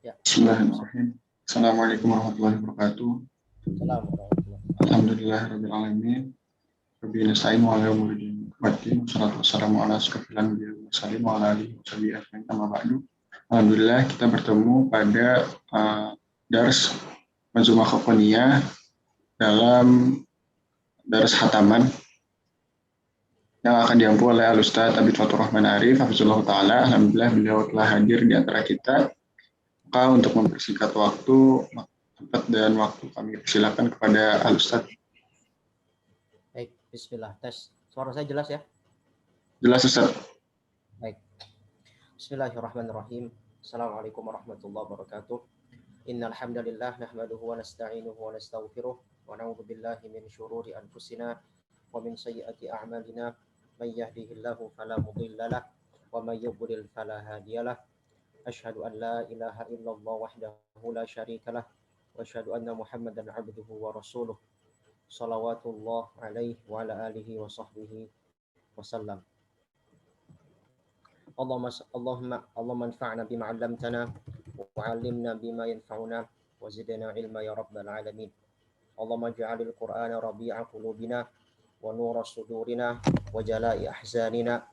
Ya. Bismillahirrahmanirrahim. Assalamualaikum warahmatullahi wabarakatuh. Assalamualaikum. Alhamdulillahirrahmanirrahim. Rabbi nasta'in wa ala umuri waddin. Wassalatu wassalamu ala asyrofil anbiya'i wal mursalin wa ala alihi wa sahbihi ajmain. Amma ba'du. Alhamdulillah kita bertemu pada dars Manzumah Khokoniyah dalam dars khataman yang akan diampu oleh Al-Ustaz Abid Fatur Rahman Arif hafizullah ta'ala. Alhamdulillah beliau telah hadir di antara kita. Maka untuk mempersingkat waktu, tempat dan waktu kami silakan kepada Al-Ustaz. Baik, bismillah. Tes. Suara saya jelas ya? Jelas, Ustaz. Baik. Bismillahirrahmanirrahim. Assalamualaikum warahmatullahi wabarakatuh. Innal hamdalillah nahmaduhu wa nasta'inuhu wa nastaghfiruh wa na'udzu billahi min syururi anfusina wa min sayyiati a'malina. May yahdihillahu fala mudhillalah wa may yudlil fala hadiyalah. Asyhadu an la ilaha illallah wahdahu la syarikalah wa asyhadu anna Muhammadan 'abduhu wa rasuluh. Salawatullah alaihi wa ala alihi wa sahbihi wasallam. Allahumma anfa'na bima 'allamtana wa 'allimna bima yanfa'una wa zidna ilma ya rabbal alamin. Allahumma ij'alil qur'ana rabi'a qulubina wa nura sudurina wa jala'i ahzanina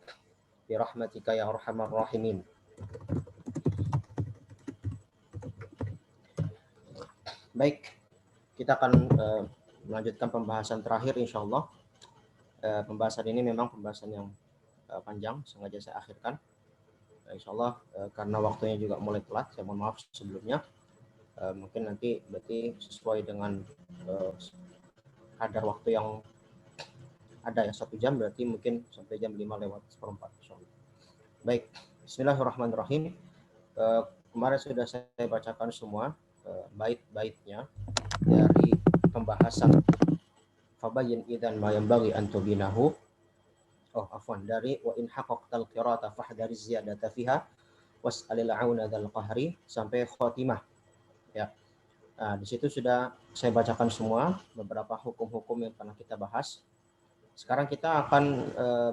bi rahmatika ya arhamar rahimin. Baik, kita akan melanjutkan pembahasan terakhir insyaallah. Pembahasan ini memang pembahasan yang panjang, sengaja saya akhirkan. Insyaallah karena waktunya juga mulai telat, saya mohon maaf sebelumnya. Mungkin nanti berarti sesuai dengan kadar waktu yang ada ya 1 jam, berarti mungkin sampai jam 5:04 insyaallah. Baik, bismillahirrahmanirrahim. Kemarin sudah saya bacakan semua bait-baitnya dari pembahasan fabayyin idzan ma yanbaghi an tubinahu. Dari wa in haqqaqtal qira'ata fahdari ziyadata fiha was'alil 'auna dzal qahri sampai khatimah ya. Di situ sudah saya bacakan semua beberapa hukum-hukum yang pernah kita bahas. Sekarang kita akan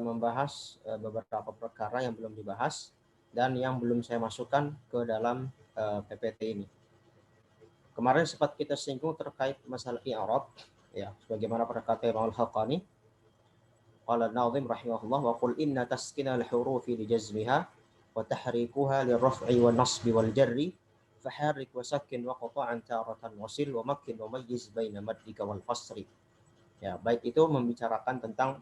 membahas beberapa perkara yang belum dibahas dan yang belum saya masukkan ke dalam PPT ini. Kemarin sempat kita singgung terkait masalah i'rab ya, sebagaimana perkata Imam Al-Haqqani qala an-nazim rahimahullah wa qul inna taskina al-hurufi li jazmiha wa tahrikuha lirraf'i wan nasbi wal jarri faharrik wa sakkin wa qata'an taratan wasil wa makkin wa mayyiz baina maddika wal qasri. Ya, baik itu membicarakan tentang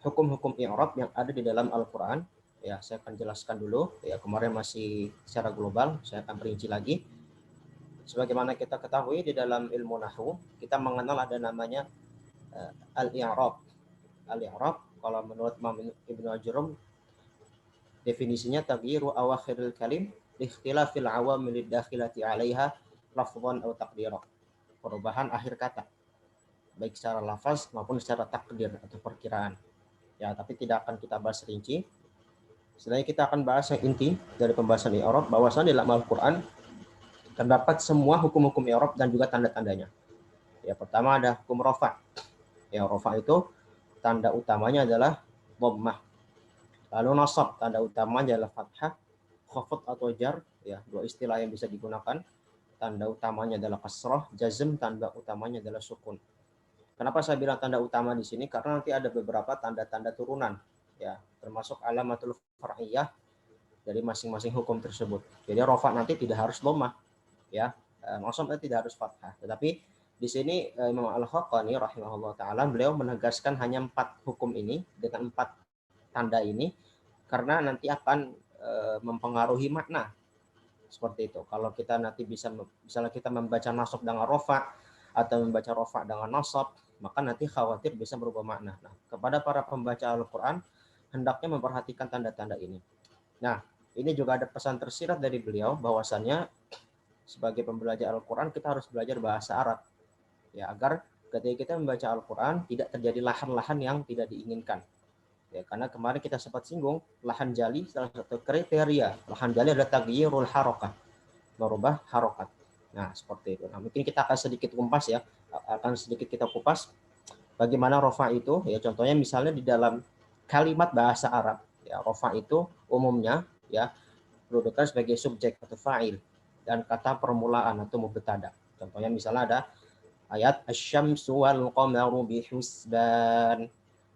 hukum-hukum i'rab yang ada di dalam Al-Qur'an. Ya, saya akan jelaskan dulu. Ya, kemarin masih secara global, saya akan perinci lagi. Sebagaimana kita ketahui di dalam ilmu nahwu, kita mengenal ada namanya al-i'rab. Al-i'rab kalau menurut Imam Ibnu Ajurrum definisinya taghyiru awakhiril kalim li ikhtilafil awamil dakhilati 'alaiha lafdhan aw taqdira. Perubahan akhir kata baik secara lafaz maupun secara takdir atau perkiraan. Ya, tapi tidak akan kita bahas rinci. Selanjutnya kita akan bahas yang inti dari pembahasan i'rab, bahwasanya dalam Al-Qur'an terdapat semua hukum-hukum i'rab dan juga tanda-tandanya. Ya, pertama ada hukum rafa'. Ya, rafa' itu tanda utamanya adalah dhammah. Lalu nasab, tanda utamanya adalah fathah, khafd atau jar, ya, dua istilah yang bisa digunakan. Tanda utamanya adalah kasrah, jazm tanda utamanya adalah sukun. Kenapa saya bilang tanda utama di sini? Karena nanti ada beberapa tanda-tanda turunan, ya, termasuk alamatul far'iyah dari masing-masing hukum tersebut. Jadi rafa' nanti tidak harus dhammah. Ya, maksudnya tidak harus fathah. Tetapi di sini Imam Al-Haqqani rahimahullah taala beliau menegaskan hanya 4 hukum ini dengan 4 tanda ini karena nanti akan mempengaruhi makna. Seperti itu. Kalau kita nanti misalnya kita membaca nasab dengan rafa' atau membaca rafa' dengan nasab, maka nanti khawatir bisa berubah makna. Nah, kepada para pembaca Al-Qur'an hendaknya memperhatikan tanda-tanda ini. Nah, ini juga ada pesan tersirat dari beliau bahwasannya sebagai pembelajar Al-Quran kita harus belajar bahasa Arab ya, agar ketika kita membaca Al-Quran tidak terjadi lahan-lahan yang tidak diinginkan ya, karena kemarin kita sempat singgung lahan jali salah satu kriteria lahan jali adalah taghyirul harakah, merubah harokat. Nah, seperti itu. Nah, mungkin kita akan sedikit kupas ya, bagaimana rafa itu ya. Contohnya misalnya di dalam kalimat bahasa Arab ya, rafa itu umumnya ya kedudukan sebagai subjek atau fa'il dan kata permulaan atau mubtada. Contohnya misalnya ada ayat asy-syamsu wal qamaru bihusban.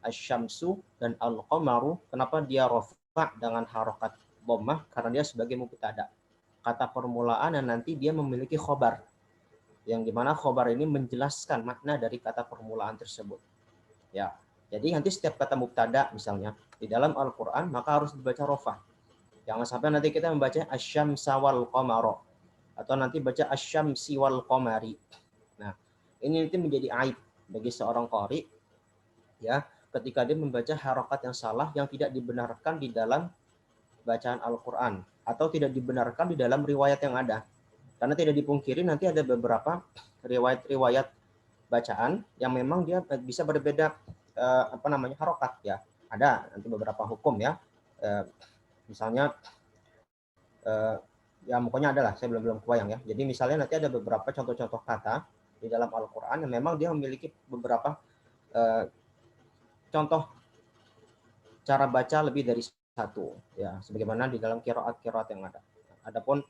Asy-syamsu dan al-qamaru, kenapa dia rafa' dengan harokat dhammah? Karena dia sebagai mubtada. Kata permulaan dan nanti dia memiliki khobar, yang dimana khobar ini menjelaskan makna dari kata permulaan tersebut. Ya, jadi nanti setiap kata mubtada misalnya di dalam Al-Quran maka harus dibaca rafa'. Jangan sampai nanti kita membaca asy-syamsa wal qamara atau nanti baca asy-syamsi wal qamari. Nah, ini nanti menjadi aib bagi seorang qari ya, ketika dia membaca harokat yang salah yang tidak dibenarkan di dalam bacaan Al-Quran atau tidak dibenarkan di dalam riwayat yang ada. Karena tidak dipungkiri nanti ada beberapa riwayat-riwayat bacaan yang memang dia bisa berbeda harokat ya. Ada nanti beberapa hukum ya. Misalnya ya pokoknya adalah saya belum kebayang ya. Jadi misalnya nanti ada beberapa contoh-contoh kata di dalam Al-Quran yang memang dia memiliki beberapa contoh cara baca lebih dari satu ya, sebagaimana di dalam qiraat yang ada. Adapun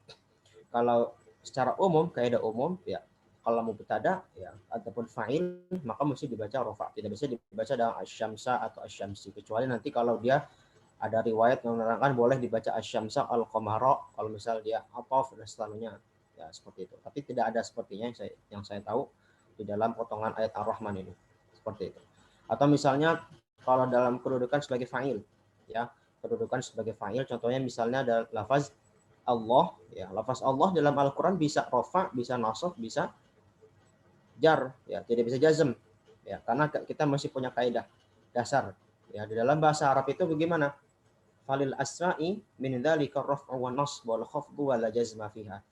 kalau secara umum, kaidah umum ya, kalau mubtada ya ataupun fa'il maka mesti dibaca rafa', tidak bisa dibaca dengan asy-syamsa atau asy-syamsi, kecuali nanti kalau dia ada riwayat yang menerangkan boleh dibaca asy-syamsa al-qamara kalau misal dia ataf dan selalunya ya, seperti itu. Tapi tidak ada sepertinya yang saya tahu di dalam potongan ayat Ar-Rahman ini seperti itu. Atau misalnya kalau dalam kedudukan sebagai fa'il ya, kedudukan sebagai fa'il contohnya misalnya ada lafaz Allah ya, lafaz Allah dalam Al-Quran bisa rafa', bisa nasab, bisa jar ya, tidak bisa jazm ya, karena kita masih punya kaidah dasar ya di dalam bahasa Arab itu bagaimana, falil asma'i min dzalika ar-raf'u wan nasb wal khafdu wal jazma fiha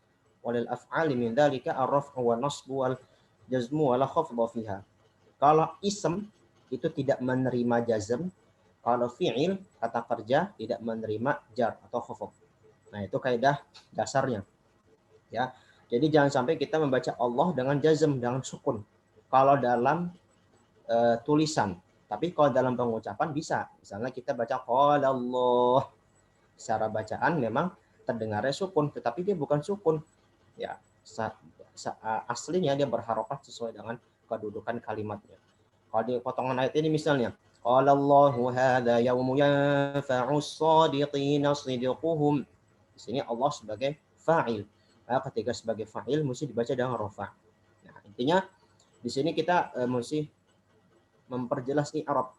walil af'ali min dzalika ar-raf'u wan nasb wal jazmu wal khafdu fiha. Kalau ism itu tidak menerima jazm, kalau fi'il kata kerja tidak menerima jar atau khafd. Nah, itu kaidah dasarnya. Ya. Jadi jangan sampai kita membaca Allah dengan jazm, dengan sukun. Kalau dalam tulisan, tapi kalau dalam pengucapan bisa. Misalnya kita baca qala Allah. Secara bacaan memang terdengarnya sukun, tetapi dia bukan sukun. Ya, aslinya dia berharokat sesuai dengan kedudukan kalimatnya. Kalau di potongan ayat ini misalnya, qala Allahu hadza yaumu yanfa'us shadiqina shidquhum. Di sini Allah sebagai fa'il. Nah, ketika sebagai fa'il mesti dibaca dengan rafa'. Nah, intinya di sini kita mesti memperjelas i'rab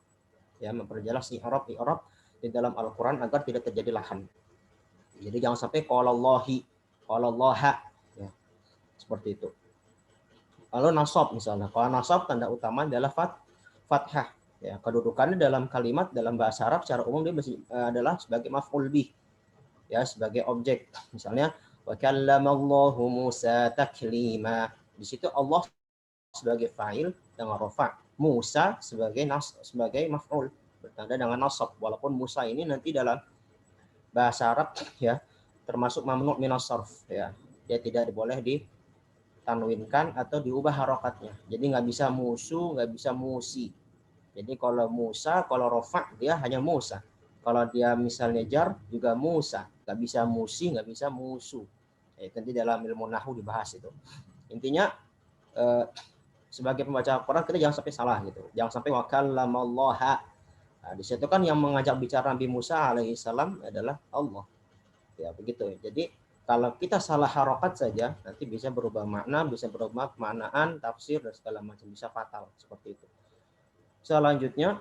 ya, memperjelas i'rab di dalam Al-Qur'an agar tidak terjadi lahan. Jadi jangan sampai qala Allahi, qala Allaha ya. Seperti itu. Lalu nasab misalnya. Kalau nasab tanda utama adalah fathah ya, kedudukannya dalam kalimat dalam bahasa Arab secara umum dia adalah sebagai maf'ul bih ya, sebagai objek. Misalnya wa kallamallahu Musa taklima. Di situ Allah sebagai fa'il dengan rafa', Musa sebagai maf'ul bertanda dengan nasab, walaupun Musa ini nanti dalam bahasa Arab ya termasuk mamnu' minas sarf ya. Dia tidak boleh ditanwinkan atau diubah harokatnya. Jadi nggak bisa musu, nggak bisa musi. Jadi kalau Musa, kalau rafa' dia hanya Musa. Kalau dia misalnya jar juga Musa, nggak bisa musi, nggak bisa musu. Nanti dalam ilmu nahwu dibahas itu. Intinya sebagai pembaca Al-Quran kita jangan sampai salah gitu. Jangan sampai wa kallamallaha. Nah, di situ kan yang mengajak bicara Nabi Musa alaihissalam adalah Allah. Ya begitu. Jadi kalau kita salah harokat saja nanti bisa berubah makna, bisa berubah maknaan, tafsir dan segala macam, bisa fatal seperti itu. Selanjutnya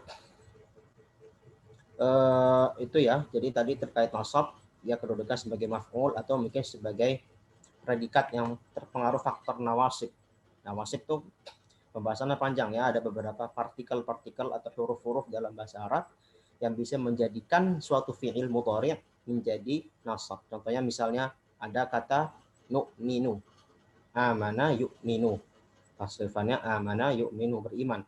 itu ya. Jadi tadi terkait nasab, ya kedudukan sebagai maf'ul atau mungkin sebagai predikat yang terpengaruh faktor nawasib. Nawasib itu pembahasannya panjang ya. Ada beberapa partikel-partikel atau huruf-huruf dalam bahasa Arab yang bisa menjadikan suatu fi'il mudhari' menjadi nasab. Contohnya misalnya ada kata nu'minu, amana yu'minu. Tasrifannya amana yu'minu, beriman.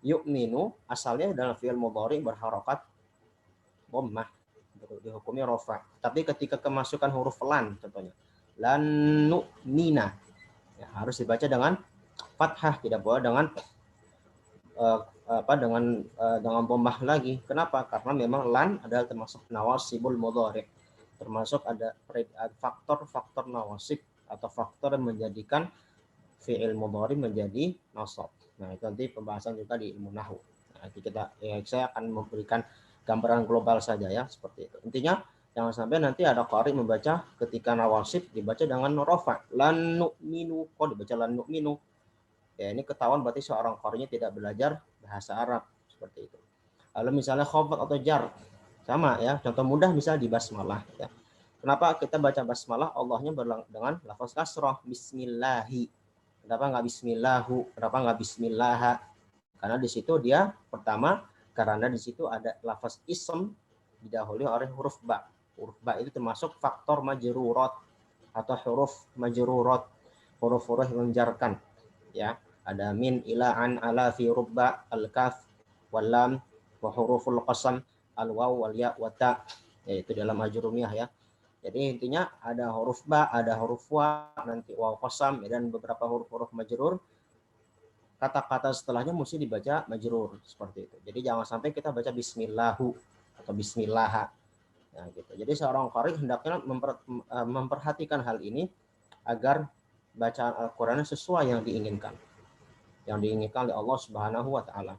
Yu'minu asalnya dalam fi'il mudhari' berharokat dhammah, dihukumi rafa'. Tapi ketika kemasukan huruf lan, contohnya lan nu'mina, ya, harus dibaca dengan fathah, tidak boleh dengan dengan dhammah lagi. Kenapa? Karena memang lan adalah termasuk nawasibul mudhari'. termasuk ada faktor-faktor nawasib atau faktor yang menjadikan fi'il mudhari menjadi nasab. Nah, itu nanti pembahasan juga di ilmu nahwu. Nah, saya akan memberikan gambaran global saja ya, seperti itu. Intinya jangan sampai nanti ada qari membaca ketika nawasib dibaca dengan rafa. Lan nu'minu, kok dibaca lan nu'minu. Ya, ini ketahuan berarti seorang qarinya tidak belajar bahasa Arab, seperti itu. Lalu misalnya khafat atau jar, sama ya. Contoh mudah misalnya di basmalah ya. Kenapa kita baca basmalah Allahnya dengan lafaz kasrah, bismillahi. Kenapa nggak bismillahu? Kenapa nggak bismillah? Karena di situ dia pertama, karena di situ ada lafaz ism didahului oleh huruf ba. Huruf ba itu termasuk faktor majrurat atau huruf majrurat, huruf-huruf yang menjarkan. Ya, ada min, ila, an, ala, fi, rubba, al-kaf, wal lam, wa huruful qasam, al-waw, wal ya, wa ta. Yaitu dalam ajrumiyah ya. Jadi intinya ada huruf ba, ada huruf wa, nanti waw qasam, dan beberapa huruf-huruf majrur. Kata-kata setelahnya mesti dibaca majrur, seperti itu. Jadi jangan sampai kita baca bismillahu atau bismillah. Nah, gitu. Jadi seorang qari hendaknya memperhatikan hal ini agar bacaan Al-Qur'an sesuai yang diinginkan. Yang diinginkan oleh Allah Subhanahu wa taala.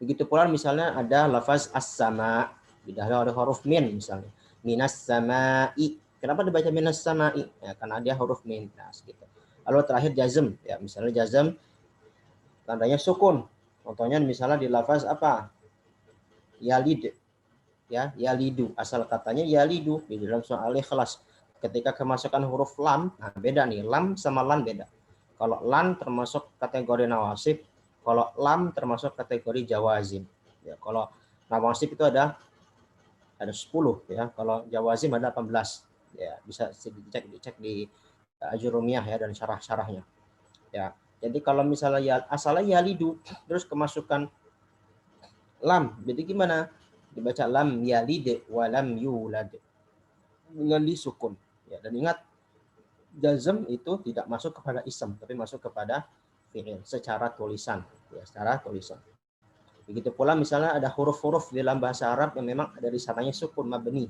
Begitu pula misalnya ada lafaz as-sama didahului oleh huruf min misalnya. Minas sama'i. Kenapa dibaca minas sama'i? Ya, karena dia huruf min. Nah, gitu. Lalu terakhir jazm, ya misalnya jazm tandanya sukun. Contohnya misalnya di lafaz apa? Yalid. Ya, yalidu. Asal katanya yalidu di dalam surah Al-Ikhlas. Ketika kemasukan huruf lam, nah beda nih, lam sama lan beda. Kalau lan termasuk kategori nawasib, kalau lam termasuk kategori jawazim. Ya, kalau nawasib itu ada 10 ya, kalau jawazim ada 18 ya, bisa dicek di ajurumiyah ya dan syarah-syarahnya ya. Jadi kalau misalnya ya asalnya yalidu terus kemasukan lam, jadi gimana? Dibaca lam yalid wa lam yulad dengan disukun ya. Dan ingat jazm itu tidak masuk kepada ism tapi masuk kepada fi'il secara tulisan ya, secara tulisan. Begitu pula misalnya ada huruf-huruf di dalam bahasa Arab yang memang dari sananya sukun mabni.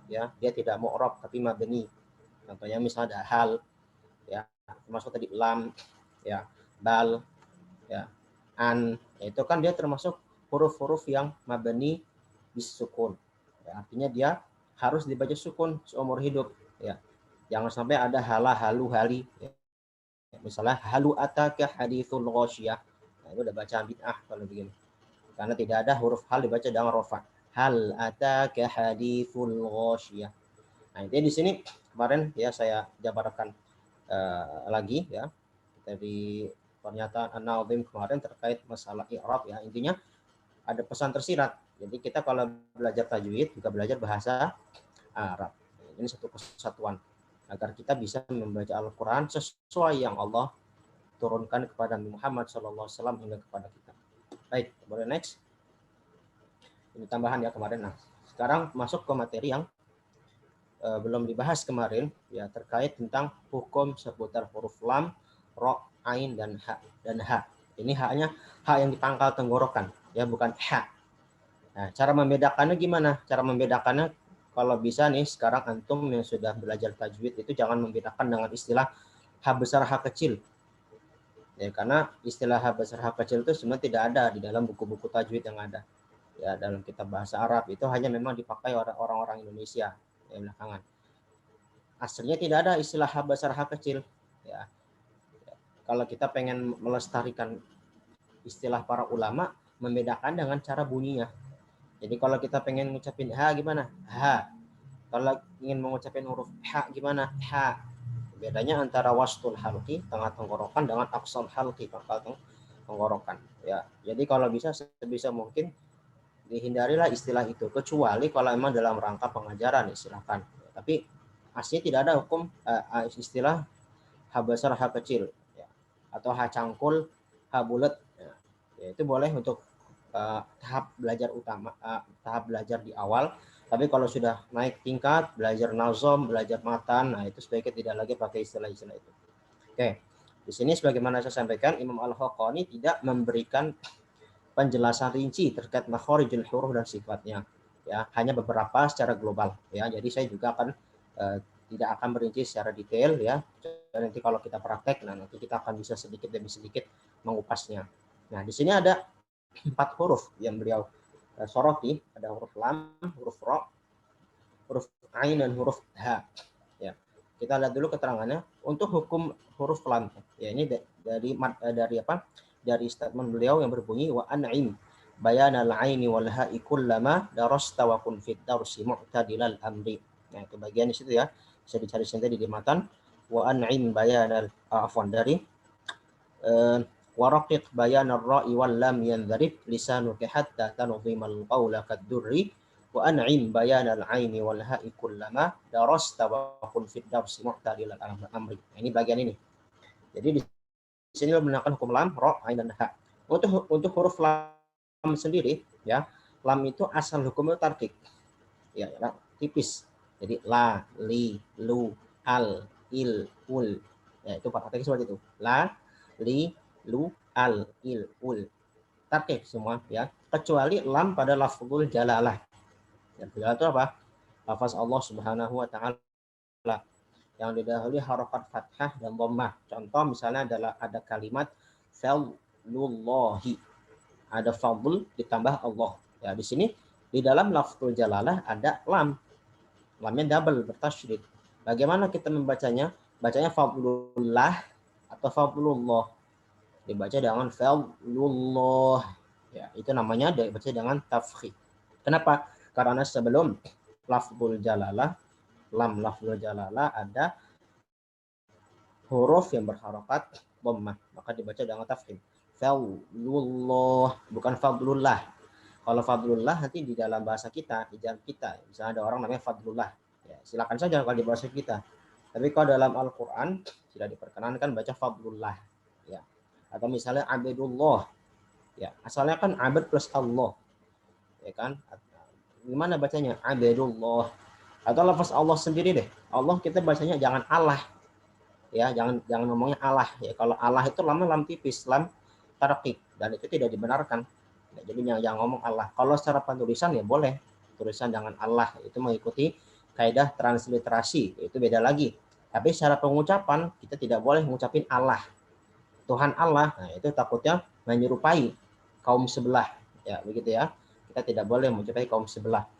Ya, dia tidak mu'rab tapi mabni. Contohnya misalnya ada hal ya, termasuk tadi lam ya, bal ya, an, itu kan dia termasuk huruf-huruf yang mabni bisukun. Ya, artinya dia harus dibaca sukun seumur hidup ya. Jangan sampai ada hala, halu, hali ya. Misalnya halu ataka hadithul ghasyiyah. Nah, itu udah bacaan bid'ah kalau begini. Karena tidak ada huruf hal dibaca dengan rafa. Hal ataka hadithul ghasyiyah. Nah, ini di sini kemarin ya saya jabarkan lagi ya dari pernyataan An-Nazim kemarin terkait masalah i'rab ya. Intinya ada pesan tersirat. Jadi kita kalau belajar tajwid juga belajar bahasa Arab. Ini satu kesatuan agar kita bisa membaca Al-Qur'an sesuai yang Allah turunkan kepada Muhammad SAW hingga kepada kita. Baik, boleh next. Ini tambahan ya kemarin. Nah, sekarang masuk ke materi yang belum dibahas kemarin ya, terkait tentang hukum seputar huruf lam, ro, ain dan ha. Ini haknya hak yang di pangkal tenggorokan ya, bukan ha. Nah, cara membedakannya gimana? Cara membedakannya kalau bisa nih sekarang antum yang sudah belajar tajwid itu jangan membedakan dengan istilah ha besar ha kecil. Ya, karena istilah ha besar ha kecil itu sebenarnya tidak ada di dalam buku-buku tajwid yang ada. Ya, dalam kitab bahasa Arab itu hanya memang dipakai oleh orang-orang Indonesia ya belakangan. Aslinya tidak ada istilah ha besar ha kecil ya. Kalau kita pengen melestarikan istilah para ulama, membedakan dengan cara bunyinya. Jadi kalau kita pengen ngucapin ha gimana? Ha. Kalau ingin mengucapin huruf ha gimana? Ha. Bedanya antara wastul halqi, tengah tenggorokan, dengan aqsal halqi, pangkal tenggorokan ya. Jadi kalau bisa sebisa mungkin dihindarilah istilah itu, kecuali kalau memang dalam rangka pengajaran silakan. Tapi aslinya tidak ada hukum istilah ha besar ha kecil ya, atau ha cangkul ha bulat ya, itu boleh untuk tahap belajar utama, tahap belajar di awal. Tapi kalau sudah naik tingkat belajar nazom, belajar matan, nah itu sebaiknya tidak lagi pakai istilah-istilah itu. Oke, di sini sebagaimana saya sampaikan, Imam Al-Haqqani tidak memberikan penjelasan rinci terkait makharijul huruf dan sifatnya. ya, hanya beberapa secara global ya. Jadi saya juga akan tidak akan merinci secara detail ya. Dan nanti kalau kita praktek, nah nanti kita akan bisa sedikit demi sedikit mengupasnya. Nah, di sini ada 4 huruf yang beliau soroti, ada huruf lam, huruf ro, huruf ain dan huruf ha. Ya. Kita lihat dulu keterangannya. Untuk hukum huruf lam, ya ini dari apa? Dari statement beliau yang berbunyi wa an'im bayanal aini wal ha'i kullama darasta wa kun fit darsi mu'tadilal amri. Nah, itu bagian di situ ya. Bisa dicari sendiri di matan. Wa an'im bayanal afwan dari waraqiq bayanar ra'i wal lam yanzarib lisanuka hatta tanzimal qawla kadurri wa an'im bayanal aini wal ha'i kullama darasta wa kun fit darsi mu'tadilal amri. Nah, ini bagian ini. Jadi di sini menggunakan hukum lam, ra, ain dan ha. Untuk huruf lam sendiri ya, lam itu asal hukumnya tarkik. Ya, tipis. Jadi la, li, lu, al, il, ul. Ya, itu pakai seperti itu. La, li, lu, al, il, ul. Tarkik semua ya, kecuali lam pada lafzul jalalah. Yang jalalah itu apa? Lafaz Allah Subhanahu wa taala yang didahului harokat fathah dan dhammah. Contoh misalnya adalah ada kalimat fadlullahi, ada fadl ditambah Allah. Ya, di sini di dalam lafzul jalalah ada lam. Lamnya double bertasydid. Bagaimana kita membacanya? Bacanya fadlullah atau fadlullah. Dibaca dengan fadlullah. Ya, itu namanya dibaca dengan tafkhim. Kenapa? Karena sebelum lafzul jalalah, lam lafzul jalalah ada huruf yang berharokat dhammah, maka dibaca dengan tafkhim. Fadlullah, bukan fadlullah. Kalau fadlullah nanti di dalam bahasa kita, di jalan kita, misalnya ada orang namanya Fadlullah, ya, silakan saja kalau di bahasa kita. Tapi kalau dalam Al-Quran tidak diperkenankan baca Fadlullah, ya. Atau misalnya Abdullah, ya, asalnya kan Abd plus Allah, ya kan? Gimana bacanya? Abdullah. Atau lafaz Allah sendiri deh. Allah kita bacanya jangan Allah, ya, jangan ngomongnya Allah, ya. Kalau Allah itu lamnya lam tipis, lam tarqiq, dan itu tidak dibenarkan. Jadi yang ngomong Allah. Kalau secara penulisan ya boleh. Tulisan jangan Allah, itu mengikuti kaidah transliterasi, itu beda lagi. Tapi secara pengucapan kita tidak boleh mengucapin Allah. Tuhan Allah, nah itu takutnya menyerupai kaum sebelah. Ya, begitu ya. Kita tidak boleh menyerupai kaum sebelah.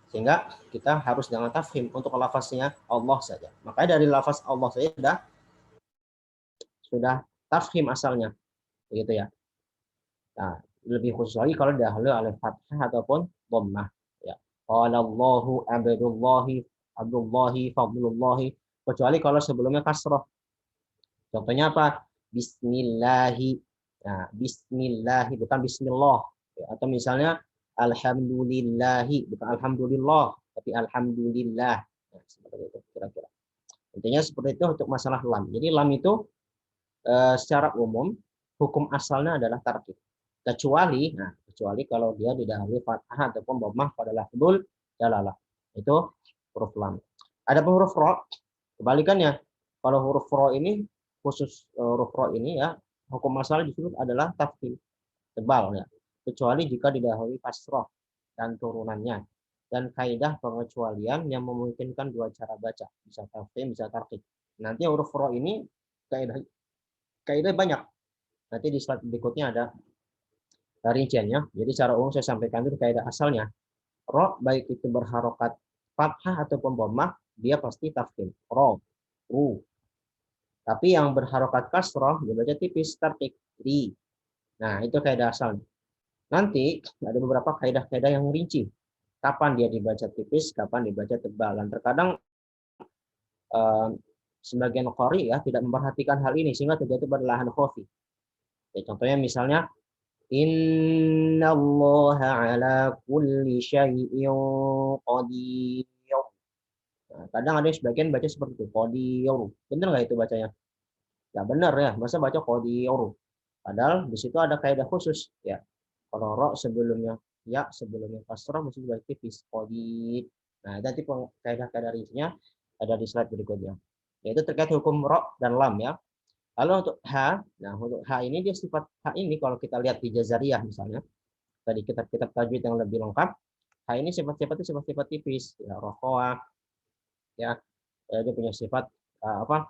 Sehingga kita harus dengan tafhim untuk lafaznya Allah saja. Makanya dari lafaz Allah saja sudah tafhim asalnya. Begitu ya. Nah, lebih khusus lagi kalau dahulu oleh fathah ataupun dhammah, ya. Qala Allahu Abdullahi fadlullahi, kecuali kalau sebelumnya kasrah. Contohnya apa? Bismillahi. Nah, bismillahi bukan bismillah, ya. Atau misalnya alhamdulillahi bukan alhamdulillah tapi alhamdulillah. Nah, seperti itu kira-kira. Intinya seperti itu untuk masalah lam. Jadi lam itu secara umum hukum asalnya adalah tarkib. Kecuali kalau dia didahului fathah ataupun dhammah pada lafzul jalalah, itu huruf lam. Ada huruf ro, kebalikannya. Kalau huruf ro ini khusus huruf ro ini ya, hukum asal disebut adalah tafkhim, tebal ya. Kecuali jika didahului kasroh dan turunannya. Dan kaidah pengecualian yang memungkinkan dua cara baca, bisa tafkhim, bisa tarkib. Nanti huruf ro ini kaidah banyak. Nanti di slide berikutnya ada rinciannya. Jadi secara umum saya sampaikan itu kaidah asalnya. Ro baik itu berharokat fathah ataupun dhammah, dia pasti tafkhim. Ro, ru. Tapi yang berharokat kasroh dibaca tipis, tarkik, ri. Nah, itu kaidah asalnya. Nanti ada beberapa kaidah-kaidah yang rinci. Kapan dia dibaca tipis, kapan dibaca tebal. Dan terkadang sebagian qari ya tidak memperhatikan hal ini sehingga terjadi pada lahan khafi. Ya, contohnya misalnya innallaha ala kulli syai'in qadir. Nah, kadang ada sebagian baca seperti itu, qadir. Benar nggak itu bacanya? Ya benar ya, masa baca qadir. Padahal di situ ada kaidah khusus ya. Kalau ro sebelumnya ya, sebelumnya kasrah mesti dibaca tipis, qadir. Nah, nanti kaidah-kaidah rincinya ada di slide berikutnya. Yaitu terkait hukum ro dan lam ya. Lalu untuk H, nah untuk H ini dia sifat H ini kalau kita lihat di Jazariyah misalnya, tadi kitab-kitab tajwid yang lebih lengkap, ini sifat-sifatnya sifat-sifat tipis, ya, rokoah, ya, dia punya sifat apa?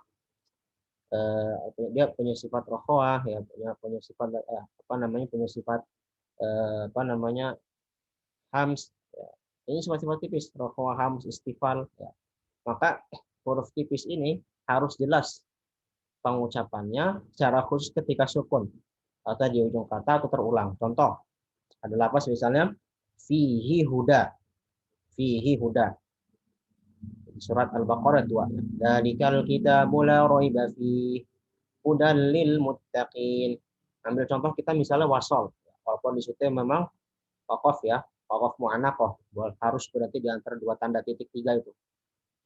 Dia punya sifat rokoah, ya, punya sifat apa namanya? Punya sifat apa namanya? Hams. Ya. Ini sifat-sifat tipis, rokoah, hams, istifal. Ya. Maka huruf tipis ini harus jelas pengucapannya secara khusus ketika sukun atau di ujung kata atau terulang. Contoh, ada lapas misalnya fihi huda, fihi huda. Surat Al-Baqarah 2. Dalikal kitabul la raiba fi hudal lil muttaqin. Ambil contoh kita misalnya wasol. Walaupun di situ memang waqaf ya, waqaf mu'anaqah, harus berarti di antara dua tanda titik tiga itu.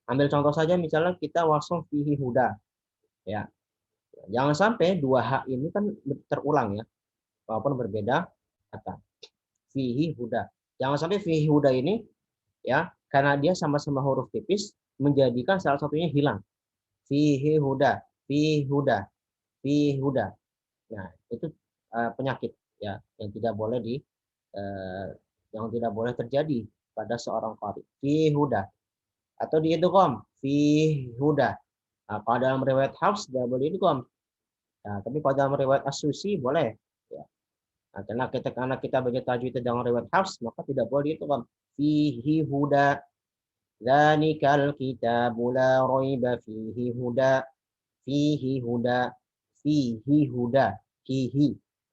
Ambil contoh saja misalnya kita wasol fihi huda. Ya. Jangan sampai dua hak ini kan terulang ya, walaupun berbeda kata. Fihi huda. Jangan sampai fihi huda ini ya, karena dia sama-sama huruf tipis menjadikan salah satunya hilang. Fihi huda, fihi huda, fihi huda. Nah, itu penyakit ya yang tidak boleh yang tidak boleh terjadi pada seorang qari. Fihi huda atau di idgham fihi huda. Nah, kalau dalam riwayat Hafs tidak boleh idgham. Nah, tapi kalau dalam riwayat As-Susi boleh. Ya. Nah, karena kita baca tajwid dalam riwayat Hafs, maka tidak boleh itu kan fihi huda. Dzalikal kitabu la raiba fihi huda. Fihi huda. Fihi huda. Hihi.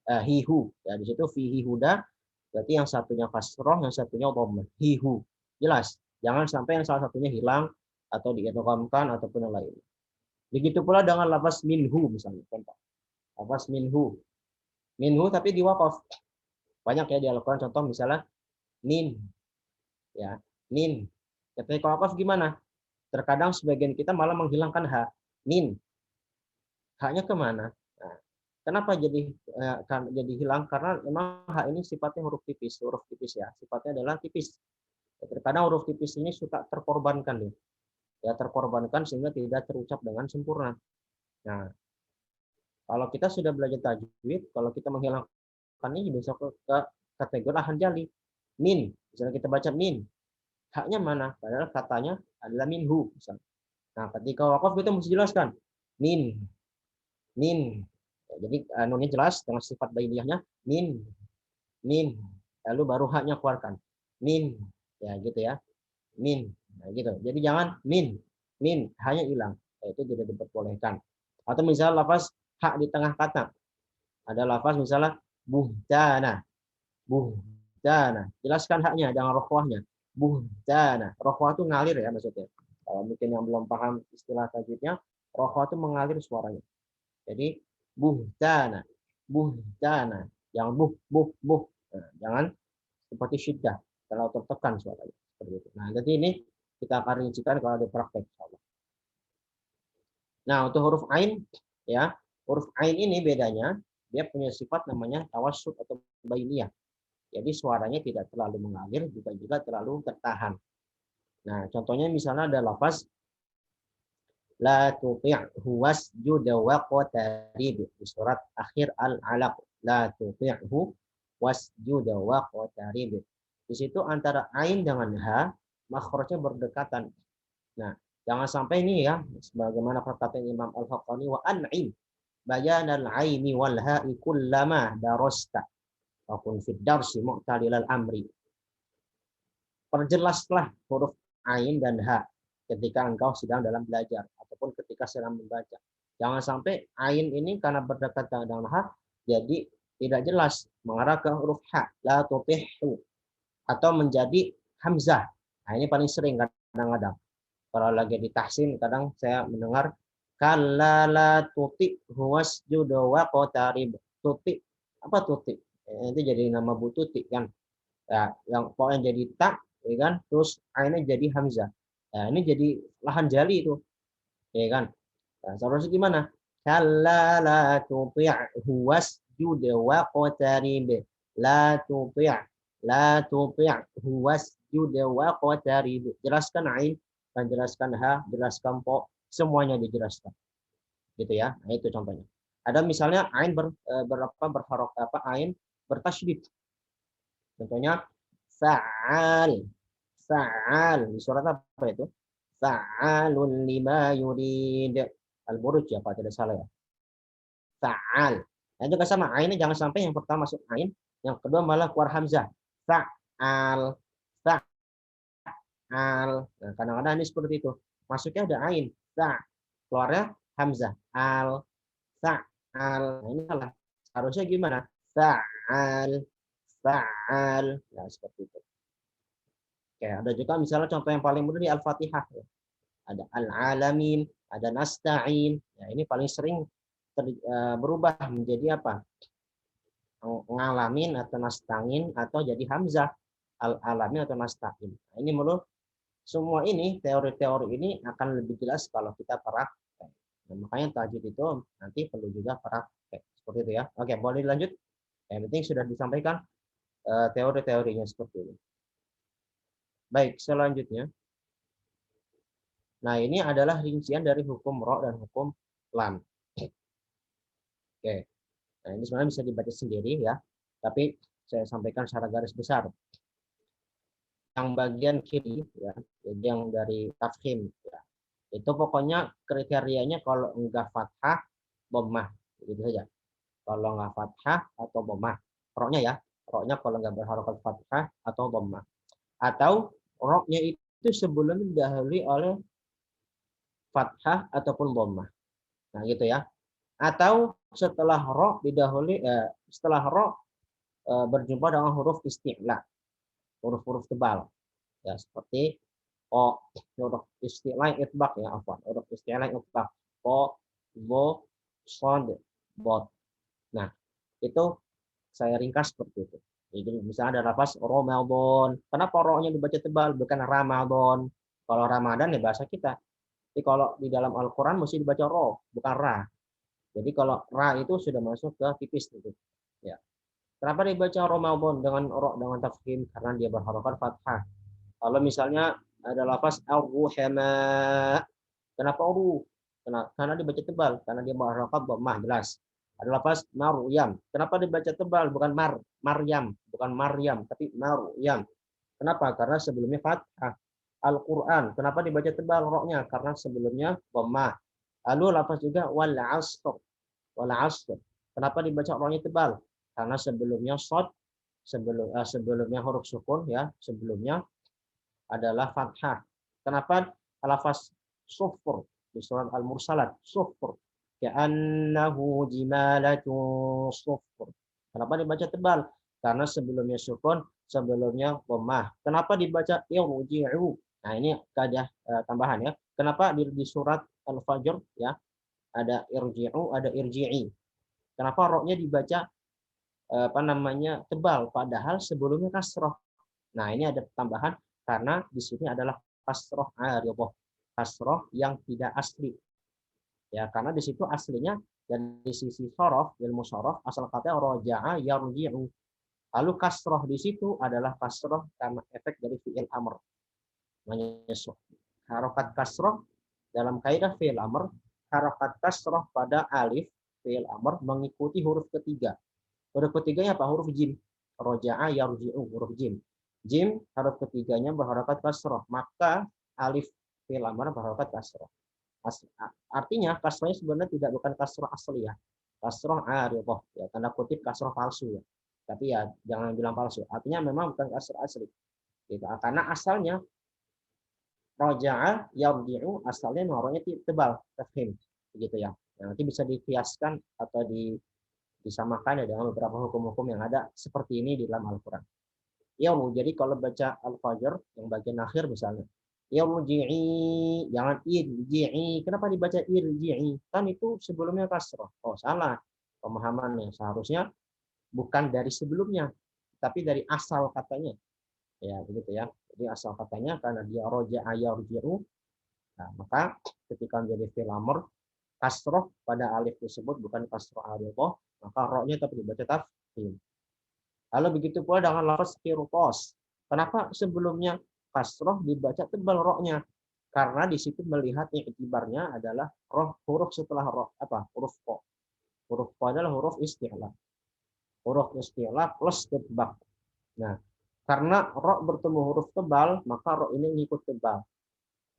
Hihu. Ya, di situ fihi huda. Berarti yang satunya kasroh, yang satunya dhammah. Hihu. Jelas. Jangan sampai yang salah satunya hilang atau diidghamkan ataupun yang lain. Begitu pula dengan lafaz minhu misalnya. Contoh. Lafaz minhu. Minhu tapi di waqaf. Banyak ya di Al-Qur'an contoh misalnya min. Ya, min. Ketika waqaf gimana? Terkadang sebagian kita malah menghilangkan ha. Min. Haknya kemana? Nah, kenapa jadi hilang? Karena memang hak ini sifatnya huruf tipis ya. Sifatnya adalah tipis. Terkadang huruf tipis ini suka terkorbankan ya. Ya, terkorbankan sehingga tidak terucap dengan sempurna. Nah, kalau kita sudah belajar tajwid, kalau kita menghilangkan ini bisa ke kategori lahan jali. Min, misalnya kita baca min, haknya mana? Padahal katanya adalah minhu. Misalnya. Nah, ketika wakaf kita mesti jelaskan min, min. Ya, jadi nunnya jelas dengan sifat bainiyahnya min, min. Lalu baru haknya keluarkan min, ya gitu ya, min. Nah, gitu. Jadi jangan min, hanya hilang. Itu tidak diperbolehkan. Atau misalnya lafaz hak di tengah kata. Ada lafaz misalnya buhtana. Buhtana. Jelaskan haknya, jangan rokhwahnya. Buhtana. Rokhwah itu ngalir ya maksudnya. Kalau mungkin yang belum paham istilah tajwidnya, rokhwah itu mengalir suaranya. Jadi buhtana. Buhtana. Jangan buh. Nah, jangan seperti syiddah. Kalau tertekan suaranya. Seperti itu. Nah, jadi ini kita akan rincikan kalau ada praktek. Nah, untuk huruf ain, ya, huruf ain ini bedanya, dia punya sifat namanya tawassut atau bainiyah. Jadi suaranya tidak terlalu mengalir, juga terlalu tertahan. Nah, contohnya misalnya ada lafaz la tuti'hu wasjud waqtarib di surat akhir Al-Alaq. La tuti'hu wasjud waqtarib. Di situ antara ain dengan ha makhrajnya berdekatan. Nah, jangan sampai ini ya, sebagaimana perkataan Imam Al-Haqqani wa an'im bayanal aini wal ha'i kullama darasta wa kun fid darsi mu'talilal amri. Perjelaslah huruf ain dan ha ketika engkau sedang dalam belajar ataupun ketika sedang membaca. Jangan sampai ain ini karena berdekatan dengan ha jadi tidak jelas mengarah ke huruf ha, la tutihu, atau menjadi hamzah. Nah, ini paling sering kadang-kadang. Kalau lagi di tahsin kadang saya mendengar kalla la tuti wasjud wa qatarib. Tuti apa tuti? Itu jadi nama Bu Tuti kan. Ya, yang pokoknya jadi tak ya kan, terus ainnya jadi hamzah. Nah, ini jadi lahan jali itu. Ya kan? Nah, seharusnya gimana? Kalla la tuti'hu wasjud wa qatarib. La tuti'hu wasjud wa qatarib. Jelaskan ain dan jelaskan ha, jelaskan po, semuanya dijelaskan. Gitu ya. Nah, itu contohnya. Ada misalnya ain berharok ain bertasydid. Contohnya Fa'al. Fa'al. Di surat apa itu? Fa'alun lima yurid. Al-Buruj ya, Pak, tidak salah ya. Fa'al. Nah, juga sama. Ainnya jangan sampai yang pertama masuk ain, yang kedua malah keluar hamzah. Fa'al. Fa'al. Nah, kadang-kadang ini seperti itu. Masuknya ada ain. Fa'. Keluarnya hamzah. Al. Fa'al. Nah, ini salah. Harusnya gimana? Fa'al. Fa'al. Nah, seperti itu. Oke, ada juga misalnya contoh yang paling mudah di Al-Fatihah. Ada Al-Alamin, ada Nasta'in. Ya, ini paling sering berubah menjadi apa? Ngalamin atau nasta'in atau jadi hamzah. Al-Alamin atau Nasta'in. Nah, ini menurut semua ini, teori-teori ini akan lebih jelas kalau kita praktek. Nah, makanya tajwid itu nanti perlu juga praktek. Seperti itu ya. Oke, boleh dilanjut? Yang penting sudah disampaikan teori-teorinya seperti ini. Baik, selanjutnya. Nah, ini adalah rincian dari hukum ro dan hukum lam. Oke. Nah, ini sebenarnya bisa dibaca sendiri ya. Tapi saya sampaikan secara garis besar. Yang bagian kiri ya, jadi yang dari tafkhim ya. Itu pokoknya kriterianya kalau enggak fathah, dhammah, gitu saja. Kalau enggak fathah atau dhammah. Ro-nya ya. Ro-nya kalau enggak berharokat fathah atau dhammah. Atau ro-nya itu sebelumnya didahului oleh fathah ataupun dhammah. Nah, gitu ya. Atau setelah ro didahului setelah ro berjumpa dengan huruf isti'la, huruf-huruf tebal. Ya, seperti o, huruf isti'la itbaq ya, afwan. Huruf isti'la itbaq. O, bo, shod, bot. Nah, itu saya ringkas seperti itu. Jadi misalnya ada lafaz Ramadan. Kenapa ro-nya dibaca tebal bukan Ramadan? Kalau Ramadan ya bahasa kita. Jadi kalau di dalam Al-Qur'an mesti dibaca ro, bukan ra. Jadi kalau ra itu sudah masuk ke tipis gitu. Ya. Kenapa dibaca Ramadan dengan tafkhim? Karena dia berharokat fathah. Kalau misalnya ada lafaz ar-ruhama, kenapa uru? Karena dibaca tebal, karena dia berharokat dhammah jelas. Ada lafaz Maryam. Kenapa dibaca tebal bukan Maryam, bukan Maryam, tapi Maryam. Kenapa? Karena sebelumnya fathah. Al-Qur'an. Kenapa dibaca tebal ro-nya? Karena sebelumnya dhammah. Lalu lafaz juga wal 'asr. Wal 'asr. Kenapa dibaca ro-nya tebal? Karena sebelumnya shad, sebelumnya huruf sukun ya, sebelumnya adalah fathah. Kenapa lafaz sufur di surat Al-Mursalat? Sufur. Ka'annahu jimalatun sufur. Kenapa dibaca tebal? Karena sebelumnya sukun, sebelumnya dhammah. Kenapa dibaca irji'u? Nah, ini kaidah tambahan ya. Kenapa di surat Al-Fajr ya ada irji'u, ada irji'i. Kenapa ro-nya dibaca tebal padahal sebelumnya kasroh. Nah, ini ada tambahan karena di sini adalah kasroh aridhah. Kasroh yang tidak asli. Ya, karena di situ aslinya dari sisi sorof, ilmu sorof, asal katanya roja'a yarji'u. Lalu kasroh di situ adalah kasroh karena efek dari fi'il amr. Menyusul. Harokat kasroh dalam kaidah fi'il amr, harokat kasroh pada alif fi'il amr mengikuti huruf ketiga. Huruf ketiganya apa? Huruf jim. Roja'a yarji'u, huruf jim. Jim huruf ketiganya berharokat kasroh, maka alif fi'il amr berharokat kasroh. Artinya kasrohnya sebenarnya tidak bukan kasroh asli ya. Kasroh aridhah ya, tanda kutip kasroh palsu ya. Tapi ya jangan bilang palsu. Artinya memang bukan kasroh asli. Gitu. Karena asalnya roja'a yarji'u asalnya nuaranya tebal, tafhim begitu ya. Nah, nanti bisa dikiaskan atau disamakan ya dengan beberapa hukum-hukum yang ada seperti ini di dalam Al-Qur'an. Ya, jadi kalau baca Al-Fajr yang bagian akhir misalnya, irji'i, jangan irji'i. Kenapa dibaca irji'i? Kan itu sebelumnya kasroh. Oh, salah pemahamannya. Seharusnya bukan dari sebelumnya, tapi dari asal katanya. Ya, begitu ya. Jadi asal katanya karena dia roja'a yarji'u, nah, maka ketika menjadi fi'il amr, kasroh pada alif tersebut bukan kasroh aridhah, maka ro-nya tetap dibaca tafkhim. Lalu begitu pula dengan lafaz qirtas. Kenapa sebelumnya kasroh dibaca tebal ro-nya? Karena di situ melihat i'tibarnya adalah roh huruf setelah roh apa? Huruf ko. Huruf ko adalah huruf isti'la. Huruf isti'la plus itbaq. Nah, Karena ro bertemu huruf tebal, maka ro ini ngikut tebal.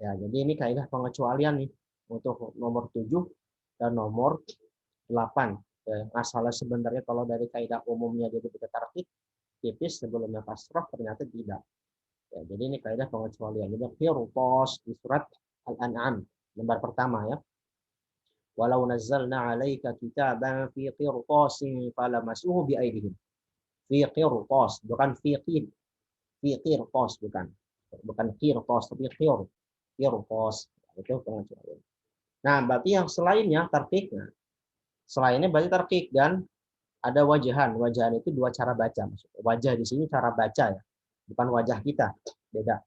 Ya, jadi ini kaidah pengecualian nih untuk nomor 7 dan nomor 8. Ya, masalah sebenarnya kalau dari kaidah umumnya jadi kita tarkib tipis sebelumnya kasroh ternyata tidak. Ya, jadi ini kaidah pengecualian. Jadi qirtas di surat Al-An'am lembar pertama ya. Walau nazzalna 'alaika kitaban fi qirtasin falamasuhu bi aydihim. Fi qirtas, bukan fi qir. Fi qirtas bukan. Bukan qirtas tapi qirtas. Itu pengecualian. Nah, berarti yang selainnya tarkik. Nah, selainnya berarti tarkik dan ada wajahan. Wajahan itu dua cara baca. Wajah di sini cara baca ya, bukan wajah kita. Beda.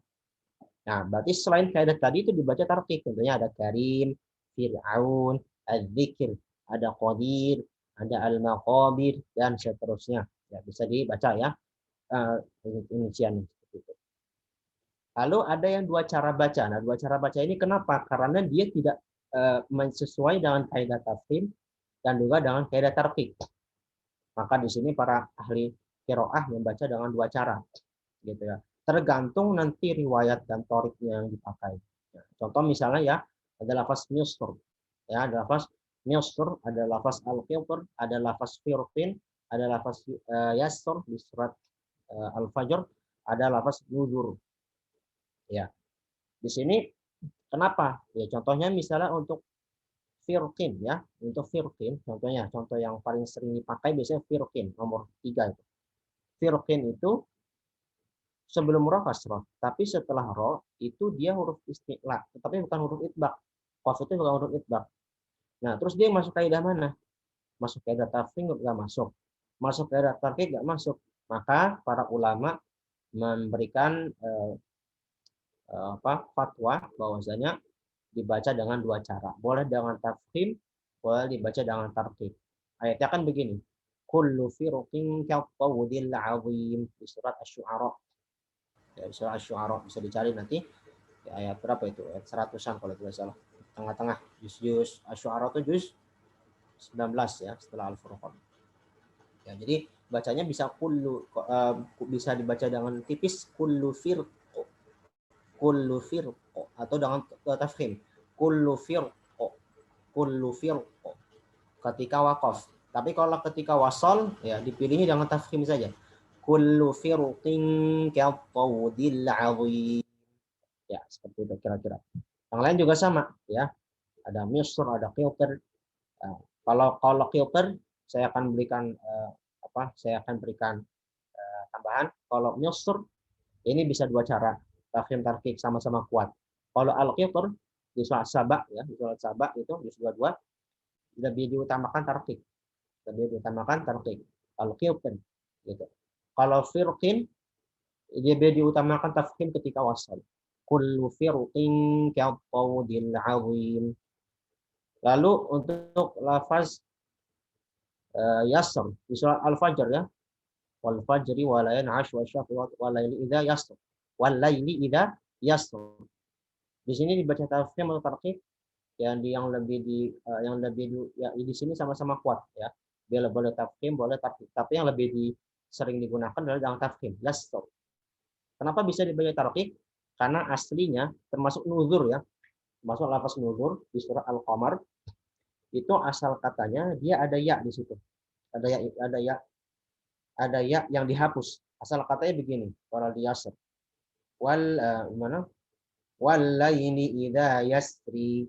Nah, berarti selain kaidah tadi itu dibaca tarkik. Tentunya ada Karim, Fir'aun, Az-Zikr, ada Qadir, ada Al-Maqabir, dan seterusnya. Ya, bisa dibaca ya. Rinciannya seperti itu. Lalu ada yang dua cara baca. Nah, dua cara baca ini kenapa? Karena dia tidak sesuai dengan kaidah tafhim dan juga dengan kaidah tarkik. Maka di sini para ahli qiraah membaca dengan dua cara, gitu ya. Tergantung nanti riwayat dan toriknya yang dipakai. Ya, contoh misalnya ya, ada lafaz misr, ya, ada lafaz misr, ada lafaz al-qitr, ada lafaz firqin, ada lafaz yasr di surat al-fajr, ada lafaz nuzur. Ya, di sini kenapa? Ya, contohnya misalnya untuk firqin ya, untuk firqin contohnya, contoh yang paling sering dipakai biasanya firqin nomor 3 itu. Firqin itu sebelum roh kasroh, tapi setelah roh itu dia huruf istiqla, tetapi bukan huruf itbaq. Qaf itu bukan huruf itbaq. Nah, terus dia masuk kaidah mana? Masuk kaidah tafsir nggak masuk. Masuk kaidah tarkik nggak masuk. Maka para ulama memberikan fatwa bahwasanya dibaca dengan dua cara. Boleh dengan tafkhim, boleh dibaca dengan tarkib. Ayatnya kan begini. Kullu firqin kattawdil azim di surat Asy-Syu'ara. Ya, di surat Asy-Syu'ara bisa dicari nanti di ayat berapa itu? Ayat 100-an kalau tidak salah. Tengah-tengah juz Asy-Syu'ara itu juz 19 ya setelah Al-Furqan. Ya, jadi bacanya bisa bisa dibaca dengan tipis kullu firq, kullu firq atau dengan tafkhim kullu firq, kullu firq ketika waqaf. Tapi kalau ketika wasal ya dipilihnya dengan tafkhim saja. Kullu firqin kattawdil azim. Ya, seperti itu kira-kira. Yang lain juga sama ya. Ada misr, ada qilter. Nah, kalau qilter saya akan berikan saya akan berikan tambahan. Kalau misr ini bisa dua cara. Tafkhim tarkik sama-sama kuat. Kalau al-qilter di surat Saba ya, di surat Saba itu di surat 2 lebih diutamakan tarkik. Lebih diutamakan tarkik. Al-qilter gitu. Kalau firqin dia diutamakan tafkhim ketika wasal. Kullu firqin kattawdil azim. Lalu untuk lafaz yasr di surat Al-Fajr ya. Wal fajri wa layalin 'ashr wa syaf'i wa layli idza yasr. Wal layli idza yasr. Di sini dibaca tafkhim atau tarkib yang lebih ya di sini sama-sama kuat ya. Dia boleh tafkhim, boleh tarkib. Tapi yang lebih sering digunakan adalah dengan tafkhim. Yasr. Kenapa bisa dibaca tarkib? Karena aslinya termasuk nuzur ya. Termasuk lafaz nuzur di surat Al-Qamar itu asal katanya dia ada ya di situ. Ada ya yang dihapus. Asal katanya begini, kalau di Yasr. Mana? Wallaini idza yasri.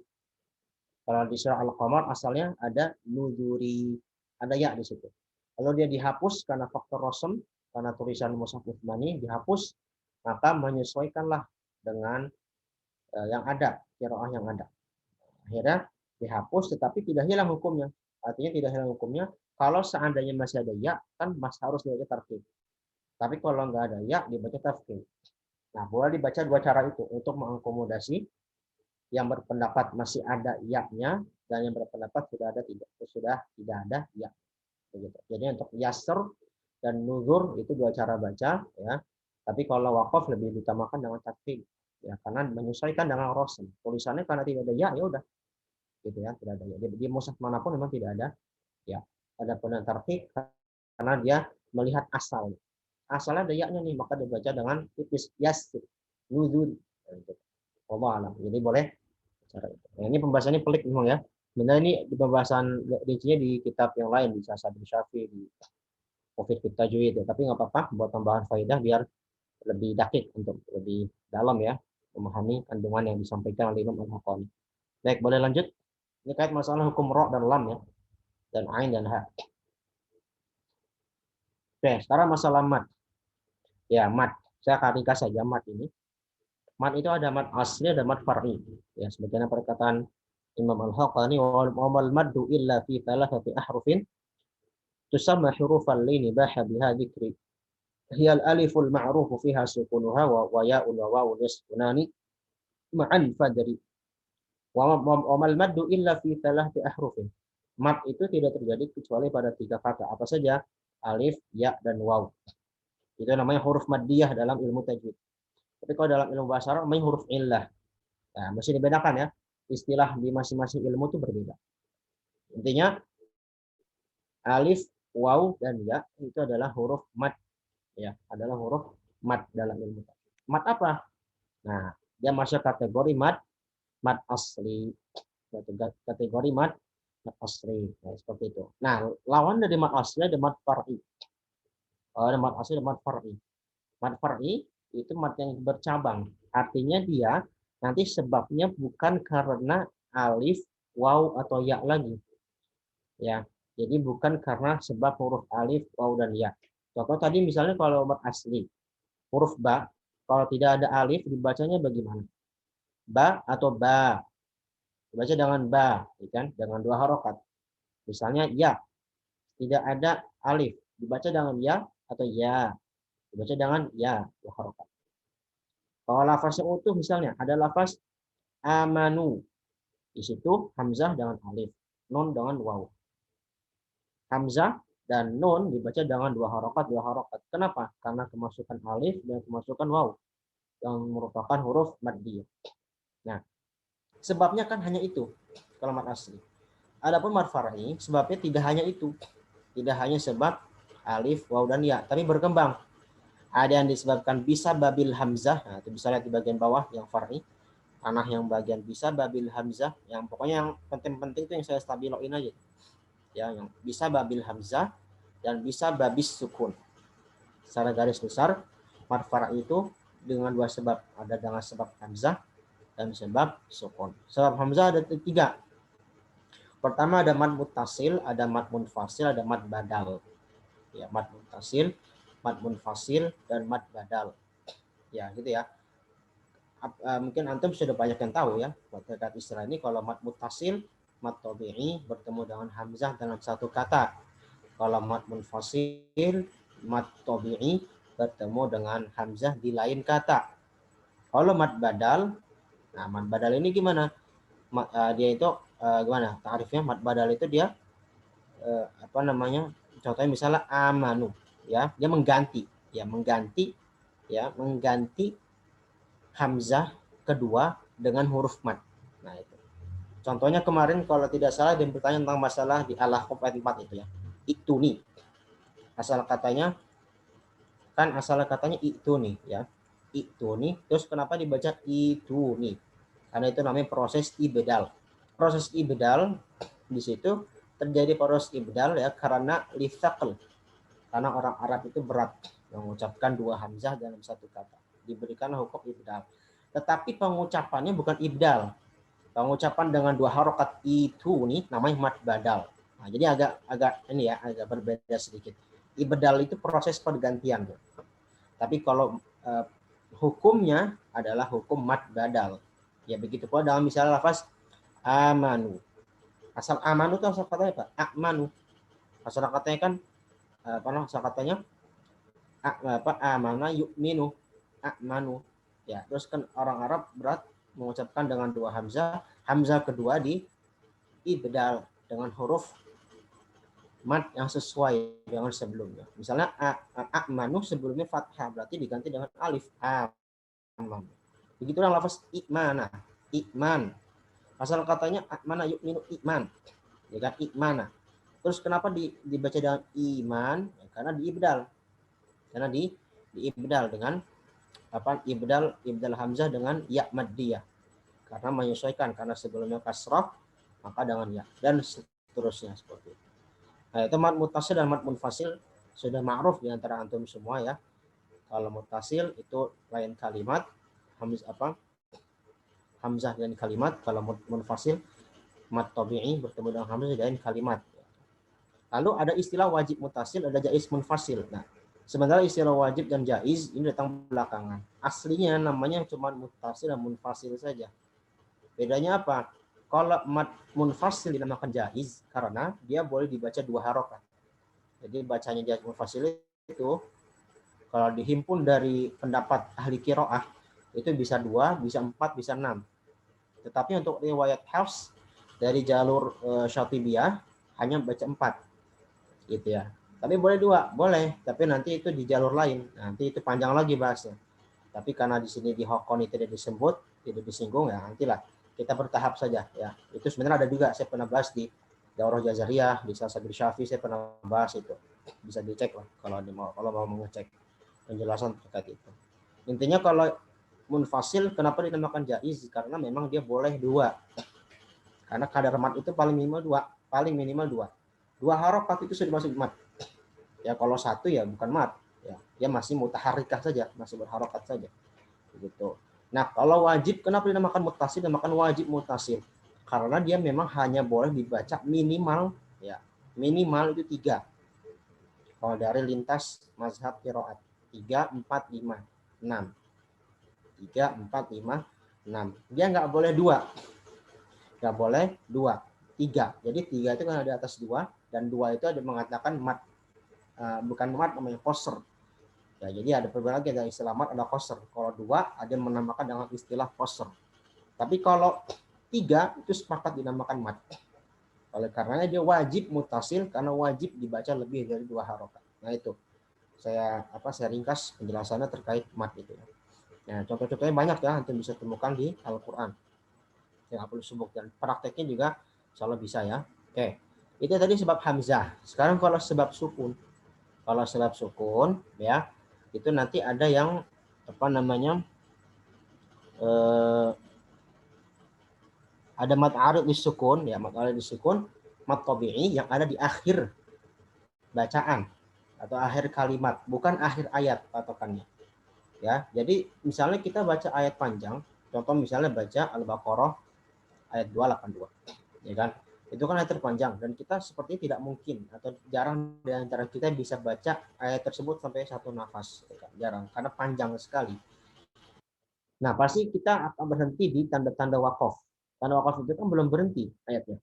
Kalau di surah Al-Qamar asalnya ada nuzuri. Ada ya di situ. Kalau dia dihapus karena faktor rosem, karena tulisan Mushaf Utsmani dihapus, maka menyesuaikanlah dengan yang ada, qiraah yang ada. Akhirnya dihapus tetapi tidak hilang hukumnya. Artinya tidak hilang hukumnya kalau seandainya masih ada ya kan masih harus dibaca tarkib. Tapi kalau nggak ada ya dibaca tafkhim. Nah, boleh dibaca dua cara itu untuk mengakomodasi yang berpendapat masih ada ya-nya dan yang berpendapat sudah tidak ada ya. Begitu. Jadi untuk yasr dan nuzur itu dua cara baca ya. Tapi kalau waqaf lebih diutamakan dengan tafkhim ya karena menyesuaikan dengan rosm. Tulisannya karena tidak ada ya udah gitu ya, tidak ada ya. Di mushaf manapun memang tidak ada ya. Ada penentarkik karena dia melihat asalnya. asalnya ada yaknya nih, maka dibaca dengan tipis yas, nuzul. Allah alam. Jadi boleh cara itu. Nah, ini pembahasannya pelik memang ya. Benar ini di pembahasan rincinya di kitab yang lain di Sasabil Syafi, di Covid Fit Tajwid ya. Tapi nggak apa-apa buat tambahan faidah biar lebih dakik untuk lebih dalam ya memahami kandungan yang disampaikan oleh Imam Al-Haqqani. Baik, boleh lanjut. Ini kait masalah hukum ro dan lam ya, dan ain dan ha. Oke, sekarang masalah mat. Ya, mat. Saya akan ringkas saja mat ini. Mat itu ada mat asli, ada mat far'i. Ya, sebagaimana perkataan Imam Al-Haqqani, wal maddu illa fi thalathati ahrufin tusamma hurufan lini baha biha dzikri. Hiya al-aliful ma'rufu fiha sukunuha wa ya'un wa wawun yaskunani ma'al fadri. Wa mal maddu illa fi thalathati ahrufin. Mat itu tidak terjadi kecuali pada 3 kata. Apa saja? Alif, ya, dan waw. Itu namanya huruf maddiyah dalam ilmu tajwid. Tapi kalau dalam ilmu bahasa Arab namanya huruf illah. Nah, mesti dibedakan ya. Istilah di masing-masing ilmu itu berbeda. Intinya alif, waw, dan ya itu adalah huruf mad. Ya, adalah huruf mad dalam ilmu tajwid. Mad apa? Nah, dia masuk kategori mad asli. Kategori mad asli. Nah, seperti itu. Nah, lawan dari mad asli ada mad far'i. Ada mad asli, ada mad far'i. Mad far'i itu mad yang bercabang. Artinya dia nanti sebabnya bukan karena alif, waw, atau ya lagi. Ya, jadi bukan karena sebab huruf alif, waw, dan ya. Contoh tadi misalnya kalau mad asli, huruf ba, kalau tidak ada alif dibacanya bagaimana? Ba atau ba? Dibaca dengan ba, kan? Dengan 2 harokat. Misalnya ya, tidak ada alif, dibaca dengan ya atau ya? Dibaca dengan ya, 2 harokat. Kalau lafaznya utuh misalnya ada lafaz amanu. Di situ hamzah dengan alif, nun dengan waw. Hamzah dan nun dibaca dengan 2 harokat, 2 harokat. Kenapa? Karena kemasukan alif dan kemasukan waw yang merupakan huruf maddiyah. Nah, sebabnya kan hanya itu kalau mad asli. Adapun mad far'i sebabnya tidak hanya itu. Tidak hanya sebab alif, waw, dan ya, tapi berkembang. Ada yang disebabkan bisa babil hamzah. Nah, itu bisa lihat di bagian bawah yang far'i. Tanah yang bagian bisa babil hamzah, yang pokoknya yang penting-penting itu yang saya stabiloin aja. Ya, yang bisa babil hamzah dan bisa babis sukun. Secara garis besar, mad far'i itu dengan 2 sebab. Ada dengan sebab hamzah dan sebab sukun. Sebab hamzah ada 3. Pertama ada mad muttasil, ada mad munfasil, ada mad badal. Ya, mad muttasil, mad munfasil, dan mad badal. Ya, gitu ya. Mungkin antum sudah banyak yang tahu ya terkait istilah ini. Kalau mad muttasil, mad tabi'i bertemu dengan hamzah dalam satu kata. Kalau mad munfasil, mad tabi'i bertemu dengan hamzah di lain kata. Kalau mad badal, nah mad badal ini gimana? Dia itu gimana? Tarifnya mad badal itu dia apa namanya? Contohnya misalnya amanu, ya, dia mengganti hamzah kedua dengan huruf mad. Nah, itu. Contohnya kemarin kalau tidak salah dia bertanya tentang masalah di Al-Ahqaf ayat 4 itu ya. Itu nih. Asal katanya itu nih ya. Itu nih. Terus kenapa dibaca itu nih? Karena itu namanya proses ibdal. Proses ibdal di situ terjadi proses ibdal ya karena lithaql. Karena orang Arab itu berat mengucapkan 2 hamzah dalam satu kata. Diberikan hukum ibdal. Tetapi pengucapannya bukan ibdal. Pengucapan dengan 2 harokat itu nih namanya mad badal. Nah, jadi agak berbeda sedikit. Ibdal itu proses pergantian. Tapi kalau hukumnya adalah hukum mad badal. Ya begitu pula dalam misalnya lafaz amanu. Asal amanu itu asal katanya apa? Amanu. Asal katanya kan asal katanya amana yu'minu, amanu. Ya, terus kan orang Arab berat mengucapkan dengan 2 hamzah, hamzah kedua di ibdal dengan huruf mad yang sesuai dengan sebelumnya. Misalnya amanu sebelumnya fathah berarti diganti dengan alif aman. Begitu yang lafaz ikmana, ikman. Asal katanya amana yu'minu iman. Ya kan ikmana. Terus kenapa dibaca dengan iman? Ya, karena diibdal. karena diibdal dengan apa, ibdal hamzah dengan ya maddiyah, karena menyesuaikan, karena sebelumnya kasrah maka dengan ya, dan seterusnya seperti itu. Nah, itu mad muttasil dan mad munfasil sudah ma'ruf di antara antum semua ya. Kalau muttasil itu lain kalimat, hamzah dan kalimat. Kalau munfasil mad tabi'i bertemu dengan hamzah dan kalimat. Lalu ada istilah wajib muttasil, ada jaiz munfasil. Nah, sementara istilah wajib dan jaiz ini datang belakangan. Aslinya namanya cuma muttasil dan munfasil saja. Bedanya apa? Kalau mad munfasil dinamakan jaiz karena dia boleh dibaca 2 harokat. Jadi bacanya jaiz munfasil itu kalau dihimpun dari pendapat ahli qiraah itu bisa 2, bisa 4, bisa 6. Tetapi untuk riwayat Hafs dari jalur Syatibiyah hanya baca 4. Gitu ya. Tapi boleh 2, boleh, tapi nanti itu di jalur lain. Nanti itu panjang lagi bahasnya. Tapi karena di sini di Hokon tidak disebut, tidak disinggung ya, nantilah kita bertahap saja ya. Itu sebenarnya ada juga, saya pernah bahas di Daurah Jazariyah, di Salsabil Syafi saya pernah bahas itu. Bisa dicek lah kalau mau mengecek penjelasan terkait itu. Intinya kalau munfasil kenapa dinamakan jaiz? Karena memang dia boleh 2. Karena kadar mat itu paling minimal 2, paling minimal 2. 2 harokat itu sudah masuk mat. Ya kalau 1 ya bukan mat. Ya, dia masih mutaharikah saja, masih berharokat saja. Begitu. Nah, kalau wajib kenapa dinamakan muttasil? Dinamakan wajib muttasil karena dia memang hanya boleh dibaca minimal ya, minimal itu 3. Kalau dari lintas mazhab qiraat 3, 4, 5, 6. 3, 4, 5, 6. Dia nggak boleh 2. Nggak boleh 2. 3. Jadi 3 itu kan ada di atas 2 dan 2 itu ada mengatakan mat, bukan mat namanya qasr. Ya, jadi ada perbedaan lagi, ada istilah mat, ada qasr. Kalau 2 ada yang menamakan dengan istilah qasr. Tapi kalau 3 itu sepakat dinamakan mat. Oleh karenanya dia wajib muttasil karena wajib dibaca lebih dari 2 harokat. Nah itu saya ringkas penjelasannya terkait mat itu. Nah, contoh-contohnya banyak ya, nanti bisa temukan di Al-Qur'an. Yang perlu sebut dan prakteknya juga insyaallah bisa ya. Oke. Itu tadi sebab hamzah. Sekarang kalau sebab sukun. Kalau sebab sukun ya, itu nanti ada yang ada mad arid disukun ya, mad arid disukun, mad tabi'i yang ada di akhir bacaan atau akhir kalimat, bukan akhir ayat patokannya. Ya, jadi misalnya kita baca ayat panjang, contoh misalnya baca Al-Baqarah ayat 282, ya kan? Itu kan ayat terpanjang dan kita sepertinya tidak mungkin atau jarang di antara kita bisa baca ayat tersebut sampai 1 nafas, ya kan? Jarang karena panjang sekali. Nah, pasti kita akan berhenti di tanda-tanda wakaf. Tanda wakaf itu kan belum berhenti ayatnya.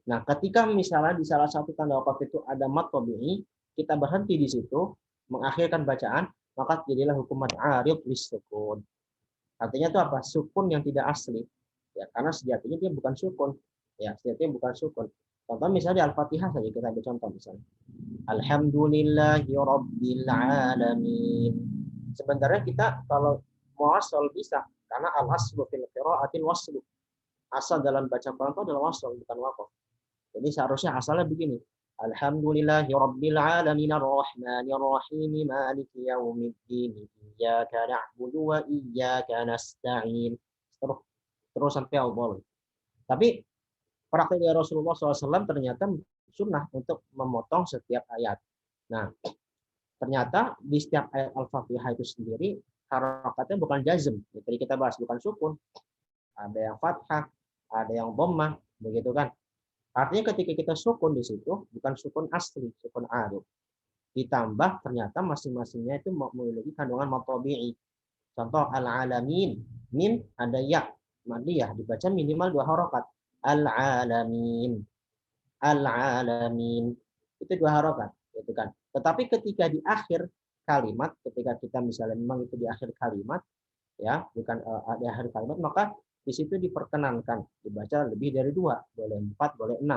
Nah, ketika misalnya di salah satu tanda wakaf itu ada mad tabi'i, kita berhenti di situ, mengakhirkan bacaan, maka jadilah hukum mad arid lisukun. Artinya itu apa? Sukun yang tidak asli. Ya, karena sejatinya dia bukan sukun. Ya, sejatinya bukan sukun. Contoh misalnya di Al-Fatihah saja kita ambil contoh misalnya. Alhamdulillahi rabbil alamin. Sebenarnya kita kalau muasal bisa karena al-aslu fil qiraatil waslu. Asal dalam baca Quran itu adalah wasl bukan waqaf. Jadi seharusnya asalnya begini. Alhamdulillahi rabbil alamin arrahmanir rahim maliki yaumiddin iyyaka na'budu wa iyyaka nasta'in. Terus sampai awal. Tapi praktek dari Rasulullah SAW ternyata sunnah untuk memotong setiap ayat. Nah, ternyata di setiap ayat Al-Fatihah itu sendiri harakatnya bukan jazm. Jadi kita bahas bukan sukun. Ada yang fathah, ada yang dhammah, begitu kan? Artinya ketika kita sukun di situ bukan sukun asli, sukun arid. Ditambah ternyata masing-masingnya itu memiliki kandungan mad tabi'i. Contoh al-alamin, mim ada ya, madiyah dibaca minimal 2 harokat. Al-alamin, al-alamin itu 2 harokat, gitu kan. Tetapi ketika di akhir kalimat, ketika kita misalnya memang itu di akhir kalimat, ya bukan di akhir kalimat, maka di situ diperkenankan dibaca lebih dari 2, boleh 4, boleh 6.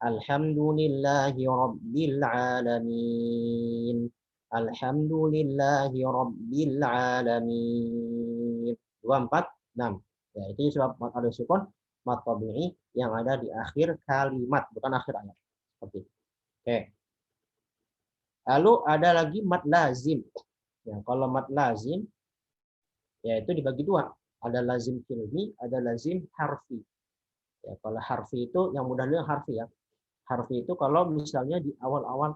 Alhamdulillahi rabbil alamin. Alhamdulillahi rabbil alamin. 2, 4, 6. Ya, itu sebab ada sukun mad tabi'i yang ada di akhir kalimat, bukan akhir ayat. Seperti itu. Oke. Lalu ada lagi mad lazim. Ya, kalau mad lazim yaitu dibagi dua. Ada lazim kilmi, ada lazim harfi. Ya, kalau harfi itu yang mudah dulu harfi ya. Harfi itu kalau misalnya di awal-awal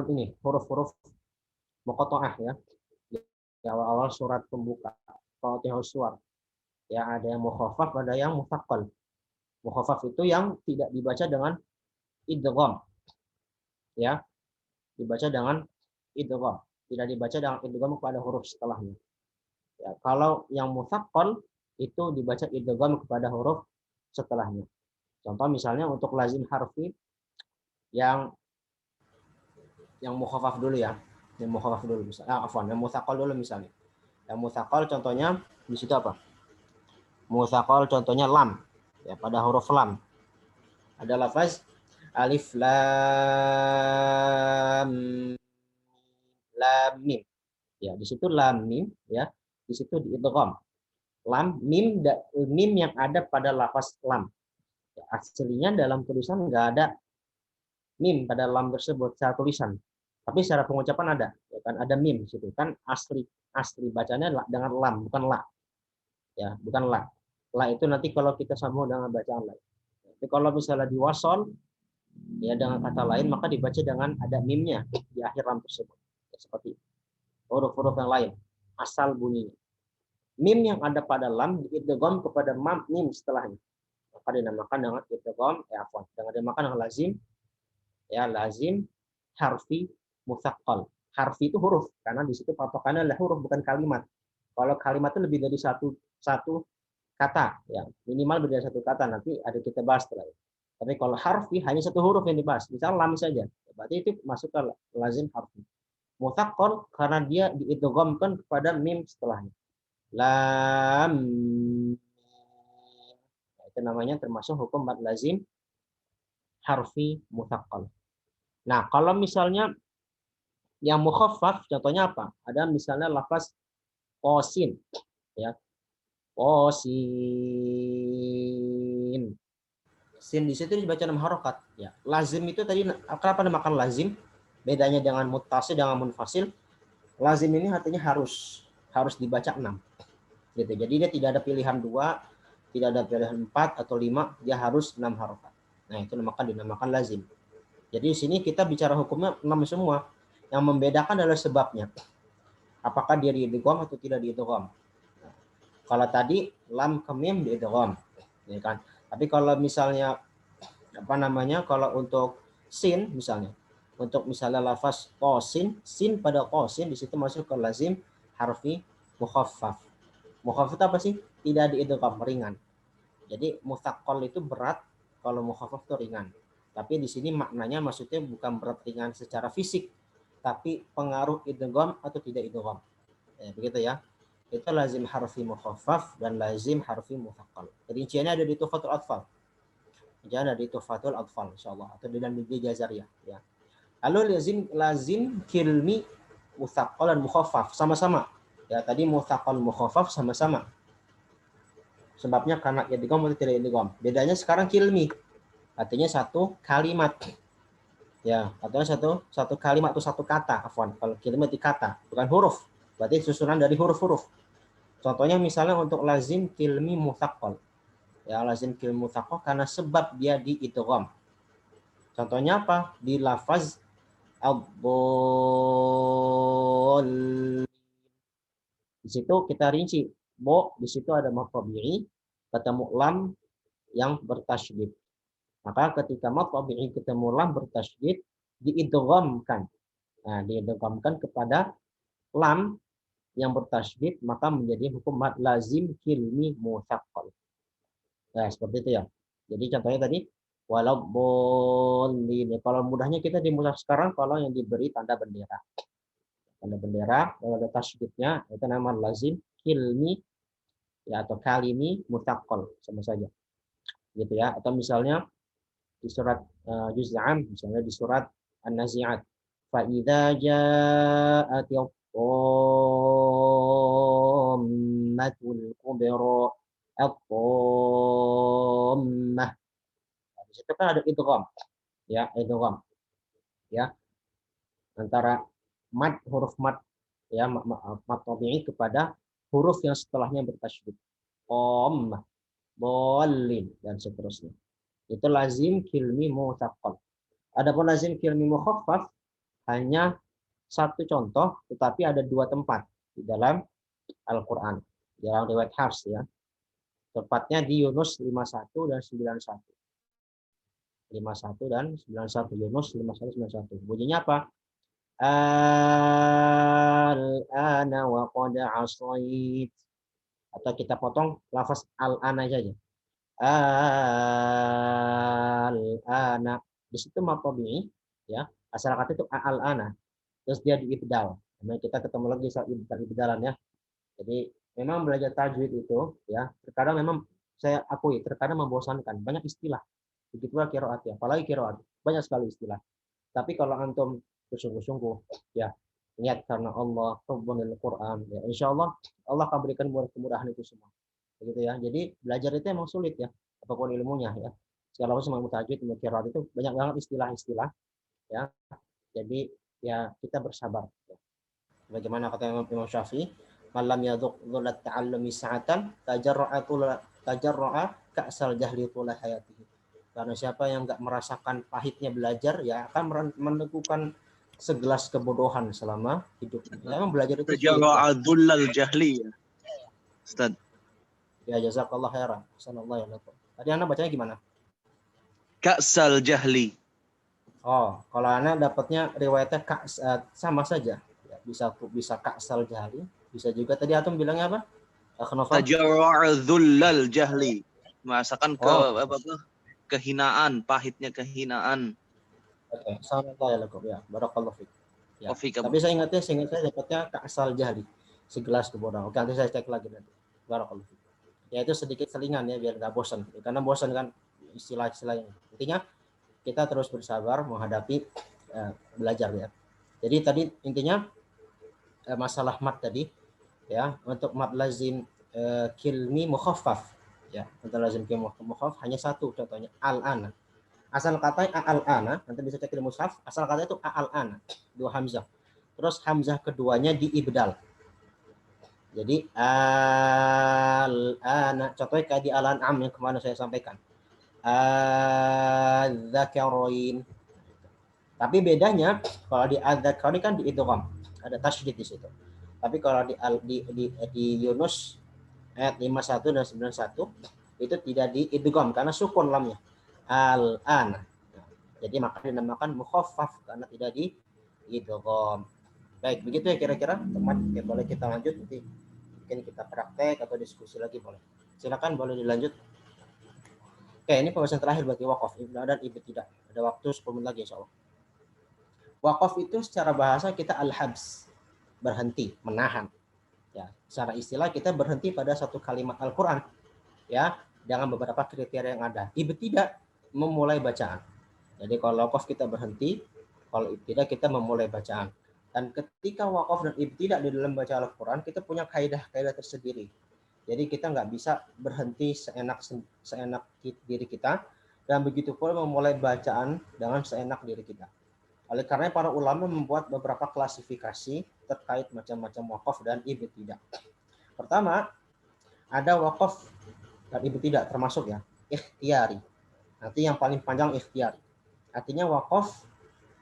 ini huruf-huruf muqatta'ah ya. Di awal-awal surat pembuka Fatihus Suwar. Ya, ada yang mukhaffaf, ada yang mutsaqqal. Mukhaffaf itu yang tidak dibaca dengan idgham. Ya, dibaca dengan idgham. Tidak dibaca dengan idgham kepada huruf setelahnya. Ya, kalau yang mutsaqqal itu dibaca idgham kepada huruf setelahnya. Contoh misalnya untuk lazim harfi yang mukhaffaf dulu ya. Yang mukhaffaf dulu misalnya. Yang mutsaqqal dulu misalnya. Yang mutsaqqal contohnya di situ apa? Mutsaqqal contohnya lam. Ya, pada huruf lam. Ada lafaz alif lam mim. Ya, di situ lam mim ya. Di situ diidgham. Lam mim yang ada pada lafaz lam. Ya, aslinya dalam tulisan enggak ada mim pada lam tersebut secara tulisan. Tapi secara pengucapan ada, ya kan ada mim situ kan asli bacanya dengan lam bukan la. Ya, bukan la. La itu nanti kalau kita sambung dengan bacaan lain. Tapi kalau misalnya diwasol ya dengan kata lain maka dibaca dengan ada mimnya di akhir lam tersebut. Ya, seperti huruf-huruf yang lain asal bunyinya. Mim yang ada pada lam diidgham kepada mim setelahnya. Maka dinamakan dengan idgham dengan dinamakan dengan lazim ya lazim harfi mutsaqqal. Harfi itu huruf karena di situ patokannya adalah huruf bukan kalimat. Kalau kalimat itu lebih dari satu kata ya, minimal lebih dari satu kata nanti ada kita bahas setelah itu. Tapi kalau harfi hanya satu huruf yang dibahas, misalnya lam saja. Berarti itu masuk ke lazim harfi. Mutsaqqal karena dia diidghamkan kepada mim setelahnya. Lam nah, itu namanya termasuk hukum mad lazim harfi mutsaqqal. Nah, kalau misalnya yang mukhaffaf contohnya apa? Ada misalnya lafaz qasin ya. Qasin. Sin di situ dibaca 6 harokat ya. Lazim itu tadi kenapa dinamakan lazim? Bedanya dengan muttasil dengan munfasil. Lazim ini artinya harus dibaca 6. Gitu. Jadi dia tidak ada pilihan 2, tidak ada pilihan 4 atau 5, dia harus 6 harokat. Nah, itu dinamakan lazim. Jadi di sini kita bicara hukumnya 6 semua. Yang membedakan adalah sebabnya. Apakah dia diidgham atau tidak diidgham. Nah, kalau tadi lam ke mim diidgham, ya kan? Tapi kalau misalnya kalau untuk sin misalnya, untuk misalnya lafaz qasin, sin pada qasin di situ masuk ke lazim harfi mukhaffaf. Mukhaffaf apa sih? Tidak diidgham, ringan. Jadi mutsaqqal itu berat, kalau mukhaffaf itu ringan. Tapi di sini maknanya maksudnya bukan berat ringan secara fisik, tapi pengaruh idgham atau tidak idgham. Ya, begitu ya. Itu lazim harfi mukhaffaf dan lazim harfi mutsaqqal. Rinciannya ada di Tuhfatul Atfal. Rinciannya ada di Tuhfatul Atfal insyaallah atau di dalam di Jazariyah ya. Lalu lazim kilmi mutsaqqal dan mukhaffaf sama-sama. Ya, tadi mutsaqqal mukhaffaf sama-sama. Sebabnya karena idgham atau tidak idgham. Bedanya sekarang kilmi. Artinya satu kalimat. Ya, artinya satu kalimat atau satu kata, afwan. Kalau kilmi itu kata, bukan huruf. Berarti susunan dari huruf-huruf. Contohnya misalnya untuk lazim kilmi mutsaqqal. Ya, lazim kilmi mutsaqqal karena sebab dia diidgham. Contohnya apa? Di lafaz ad-dhall. Di situ kita rinci. Bo, di situ ada mad tabi'i, ketemu lam yang bertasydid. Maka ketika mad tabi'i ketemu lam bertasydid, diidghamkan. Nah, diidghamkan kepada lam yang bertasydid maka menjadi hukum mad lazim kilmi mutsaqqal. Nah, seperti itu ya. Jadi contohnya tadi walau bolin. Kalau mudahnya kita di mushaf sekarang kalau yang diberi tanda bendera. Tanda bendera yang ada tasydidnya itu nama lazim kilmi ya atau kalimi mutsaqqal sama saja. Gitu ya. Atau misalnya di surat juz'an misalnya di surat An-Nazi'at fa idza ja'atil dhammatul kubra at-dhammah. Di situ kan ada idgham ya idgham. ya, antara huruf mad ya, mad tabi'i kepada huruf yang setelahnya bertasydid. Qammah, dhalin, dan seterusnya. Itu lazim kilmi mutsaqqal. Adapun lazim kilmi mukhaffaf hanya satu contoh, tetapi ada dua tempat di dalam Al-Quran, dalam riwayat Hafs ya. Tepatnya di Yunus 51 dan 91. 51 dan 91. Yunus 51 91. Bunyinya apa? Al-ana wa qad asait. Atau kita potong lafaz al-ana saja. Al-ana. Di situ matobi ya. Asal kata itu al-ana. Terus dia diibdal. Nah, kita ketemu lagi soal ibdalan ya. Jadi memang belajar tajwid itu ya, terkadang memang saya akui terkadang membosankan, banyak istilah. Begitulah qiraat ya, apalagi qiraat, banyak sekali istilah. Tapi kalau antum bersungguh-sungguh ya, niat karena Allah, hubbunil Quran, ya insya Allah Allah akan berikan kemudahan itu semua. Begitu ya. Jadi belajar itu emang sulit ya, apapun ilmunya ya. Segala macam ilmu tajwid, ilmu qiraat itu banyak banget istilah-istilah ya. Jadi ya kita bersabar. Ya. Bagaimana kata Imam Syafi'i, malam yadhuq dhulat ta'allumi sa'atan tajarra'a ka'sal jahli tula hayatihi. Karena siapa yang enggak merasakan pahitnya belajar ya akan meneguhkan segelas kebodohan selama hidupnya. Ya, memang belajar itu tajarra'a dhullal jahli ya. Ustaz. Ya jazakallah khairan. Sallallahu alaihi wasallam. Tadi Anda bacanya gimana? Ka'sal jahli. Oh, kalau Anda dapatnya riwayatnya sama saja. Ya, bisa ka'sal jahli, bisa juga tadi Atum bilangnya apa? Tajarra'a dhullal jahli. Merasakan kehinaan, pahitnya kehinaan. Oke, sallallahu ya, barakallahu fiik. Ya. Wafikum. Tapi saya ingat saya dapatnya ka'sal jahli, segelas kebodohan. Oke, nanti saya cek lagi nanti. Barakallahu fiik. Ya itu sedikit selingan ya biar nggak bosan. Karena bosan kan istilah-istilah ini. Intinya kita terus bersabar menghadapi belajar ya. Jadi tadi intinya masalah mat tadi ya, untuk mat lazim kilmi mukhaffaf ya, untuk lazim kilmi mukhaffaf hanya satu contohnya al-ana. Asal kata al-ana, nanti bisa cek di mushaf, asal kata itu al-ana, dua hamzah. Terus hamzah keduanya diibdal. Jadi al-ana, contohnya kayak di al-an'am yang kemana saya sampaikan. Az-zakarin. Tapi bedanya kalau di az-zakarin kan di idgham, ada tasydid di situ. Tapi kalau di Yunus ayat 51 dan 91 itu tidak di idgham karena sukun lamnya. Al-ana. Jadi maka dinamakan mukhaffaf karena tidak di idgham. Baik, begitu ya kira-kira teman. Ya, boleh kita lanjut nanti mungkin kita praktek atau diskusi lagi boleh. Silakan boleh dilanjut. Oke, ini pembahasan terakhir bagi waqaf, ibtidah dan ibtidah. Ada waktu 10 menit lagi insyaallah. Waqaf itu secara bahasa kita al-habs, berhenti, menahan. Ya, secara istilah kita berhenti pada satu kalimat Al-Qur'an. Ya, dengan beberapa kriteria yang ada. Ibtidah memulai bacaan. Jadi kalau waqaf kita berhenti, kalau ibtidah kita memulai bacaan. Dan ketika waqaf dan ibtidah di dalam baca Al-Quran, kita punya kaidah-kaidah tersendiri. Jadi kita nggak bisa berhenti seenak diri kita, dan begitu pula memulai bacaan dengan seenak diri kita. Oleh karena para ulama membuat beberapa klasifikasi terkait macam-macam waqaf dan ibtidah. Pertama, ada waqaf dan ibtidah termasuk ya, ikhtiyari. Nanti yang paling panjang ikhtiyari. Artinya waqaf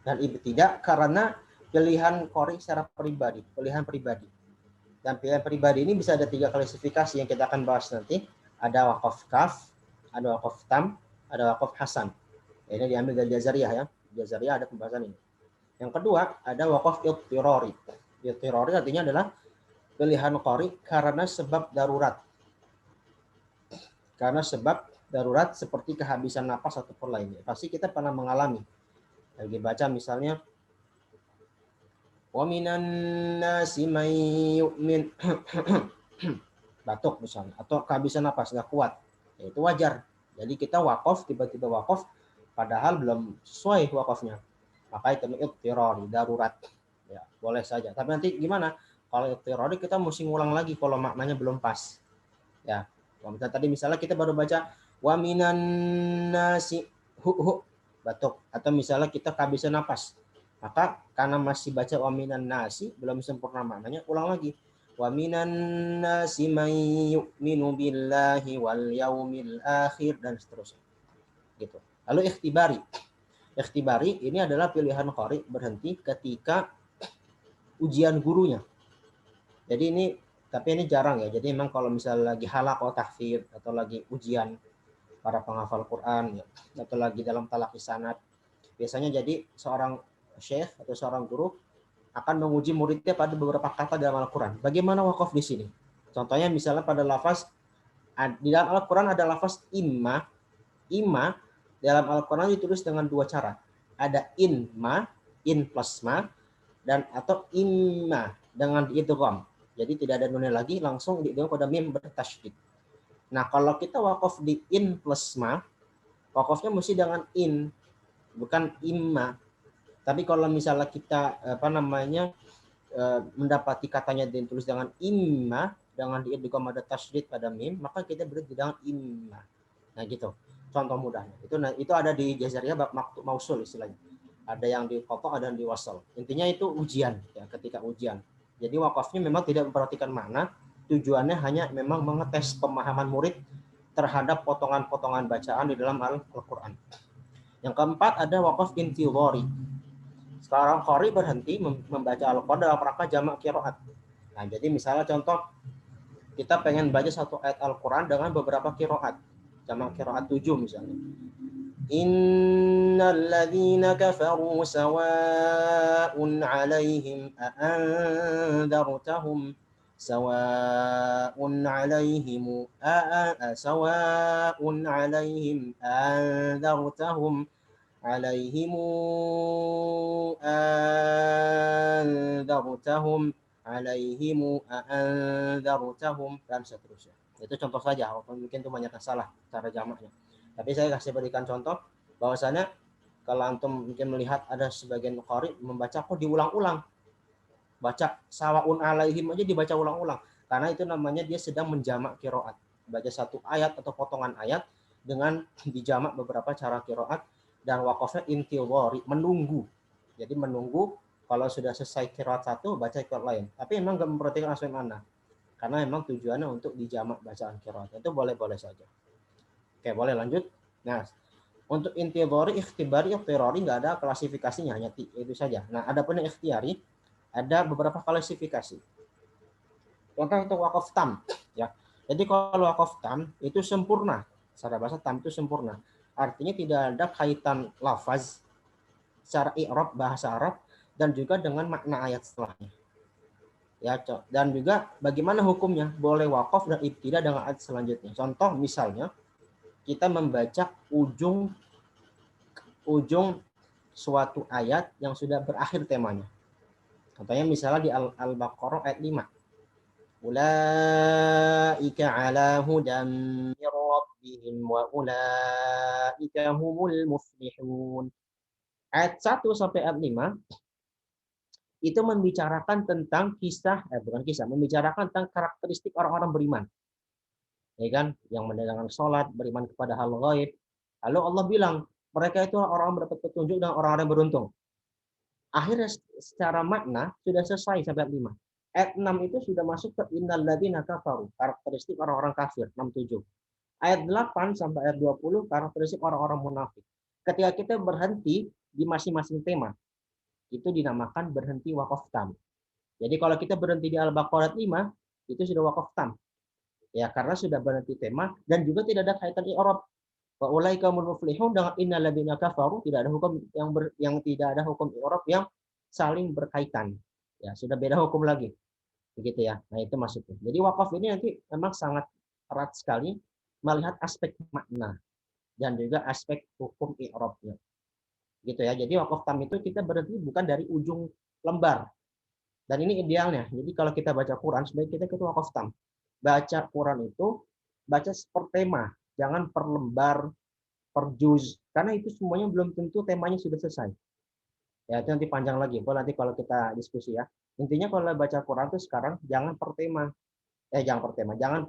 dan ibtidah karena pilihan qori secara pribadi, pilihan pribadi. Dan pilihan pribadi ini bisa ada 3 klasifikasi yang kita akan bahas nanti. Ada waqaf kaf, ada waqaf tam, ada waqaf hasan. Ini diambil dari Jazariyah ya. Jazariyah ada pembahasan ini. Yang kedua, ada waqaf idtirari. Idtirari artinya adalah pilihan qori karena sebab darurat. Karena sebab darurat seperti kehabisan napas atau lainnya. Pasti kita pernah mengalami. Lagi baca misalnya wa minan nasi may yu'min batuk misalnya atau kehabisan napas nggak kuat, ya, itu wajar. Jadi kita wakaf tiba-tiba wakaf padahal belum sesuai wakafnya, maka itu idtirari, darurat ya, boleh saja. Tapi nanti gimana kalau idtirari, kita mesti ngulang lagi kalau maknanya belum pas ya. Kalau misalnya kita baru baca wa minan nasi batuk, atau misalnya kita kehabisan napas, Maka karena masih baca wa minan nasi belum sempurna maknanya, ulang lagi. Wa minan nasi may yu'minu billahi wal yaumil akhir dan seterusnya. Gitu. Lalu ikhtibari. Ikhtibari ini adalah pilihan qari berhenti ketika ujian gurunya. Jadi ini tapi ini jarang ya. Jadi memang kalau misalnya lagi halaqah tahfidz atau lagi ujian para penghafal Quran ya, atau lagi dalam talaqi sanad, biasanya jadi seorang syekh atau seorang guru akan menguji muridnya pada beberapa kata dalam Al-Quran. Bagaimana wakaf di sini? Contohnya misalnya pada lafaz, di dalam Al-Quran ada lafaz imma. Imma dalam Al-Quran ditulis dengan dua cara. Ada inma, in plus ma, dan atau imma dengan diidgham. Jadi tidak ada nunnya lagi, langsung diidgham pada mim bertasydid. Nah, kalau kita wakaf di in plus ma, wakafnya mesti dengan in, bukan imma. Tapi kalau misalnya kita mendapati katanya ditulis dengan imma dengan diidgham ada tasydid pada mim, maka kita berarti dengan imma. Nah, gitu. Contoh mudahnya. Itu ada di Jazariyah bab maktub mausul istilahnya. Ada yang di qata, ada yang di wasal. Intinya itu ujian ya, ketika ujian. Jadi wakafnya memang tidak memperhatikan makna, tujuannya hanya memang mengetes pemahaman murid terhadap potongan-potongan bacaan di dalam Al-Qur'an. Yang keempat ada wakaf intidhari. Sekarang qari berhenti membaca Al-Quran dalam rangka jamak qiraat. Nah, jadi misalnya contoh kita pengen baca satu ayat Al-Quran dengan beberapa qiraat. Jamak qiraat 7 misalnya. Innal ladzina kafaru sawa'un 'alaihim a'andartahum sawa'un 'alaihim sawa'un 'alaihim andartahum عليهم أنذرتهم dan seterusnya. Itu contoh saja, mungkin itu banyak salah cara jamaknya. Tapi saya kasih berikan contoh bahwasanya kalau antum mungkin melihat ada sebagian qari membaca kok diulang-ulang. Baca sawaun alaihim aja dibaca ulang-ulang. Karena itu namanya dia sedang menjamak qiraat. Baca satu ayat atau potongan ayat dengan dijamak beberapa cara qiraat. Dan wakafnya intidhari, menunggu. Jadi menunggu kalau sudah selesai qiraat satu baca qiraat lain. Tapi memang nggak memperhatikan asal mana. Karena memang tujuannya untuk dijamak bacaan qiraat. Itu boleh-boleh saja. Oke, boleh lanjut. Nah, untuk intidhari, ikhtibari, iktirari nggak ada klasifikasinya, hanya itu saja. Nah, ada pun yang ikhtiyari, ada beberapa klasifikasi. Contoh untuk wakaf tam, ya. Jadi kalau wakaf tam itu sempurna. Secara bahasa tam itu sempurna. Artinya tidak ada kaitan lafaz secara i'rab bahasa Arab dan juga dengan makna ayat setelahnya. Ya, dan juga bagaimana hukumnya? Boleh wakaf dan ibtidah dengan ayat selanjutnya. Contoh misalnya kita membaca ujung suatu ayat yang sudah berakhir temanya. Contohnya misalnya di Al-Baqarah ayat 5. Ulaika ala hudan min rabbihim wa ulaika humul muflihun. Ayat 1 sampai ayat 5 itu membicarakan tentang membicarakan tentang karakteristik orang-orang beriman. Ya kan? Yang menjalankan sholat, beriman kepada hal gaib. Lalu Allah bilang, mereka itu orang mendapat petunjuk dan orang-orang yang beruntung. Akhirnya secara makna sudah selesai sampai ayat 5. Ayat 6 itu sudah masuk ke innal ladzina kafaru, karakteristik orang-orang kafir, 67. Ayat 8 sampai ayat 20 karakteristik orang-orang munafik. Ketika kita berhenti di masing-masing tema, itu dinamakan berhenti wakaf tam. Jadi kalau kita berhenti di Al-Baqarah 5, itu sudah wakaf tam. Ya, karena sudah berhenti tema dan juga tidak ada kaitan i'rab. Wa ulaika humul muflihun dengan innal ladzina kafaru, tidak ada hukum yang tidak ada hukum i'rab yang saling berkaitan. Ya, sudah beda hukum lagi. Begitu ya. Nah, itu maksudnya. Jadi wakaf ini nanti memang sangat erat sekali melihat aspek makna dan juga aspek hukum i'rabnya. Gitu ya. Jadi wakaf tam itu kita berhenti bukan dari ujung lembar. Dan ini idealnya. Jadi kalau kita baca Quran sebaiknya kita wakaf tam. Baca Quran itu baca per tema, jangan per lembar, per juz, karena itu semuanya belum tentu temanya sudah selesai. Ya, itu nanti panjang lagi. Boleh nanti kalau kita diskusi ya. Intinya kalau baca Quran itu sekarang jangan per tema. Jangan per tema. Jangan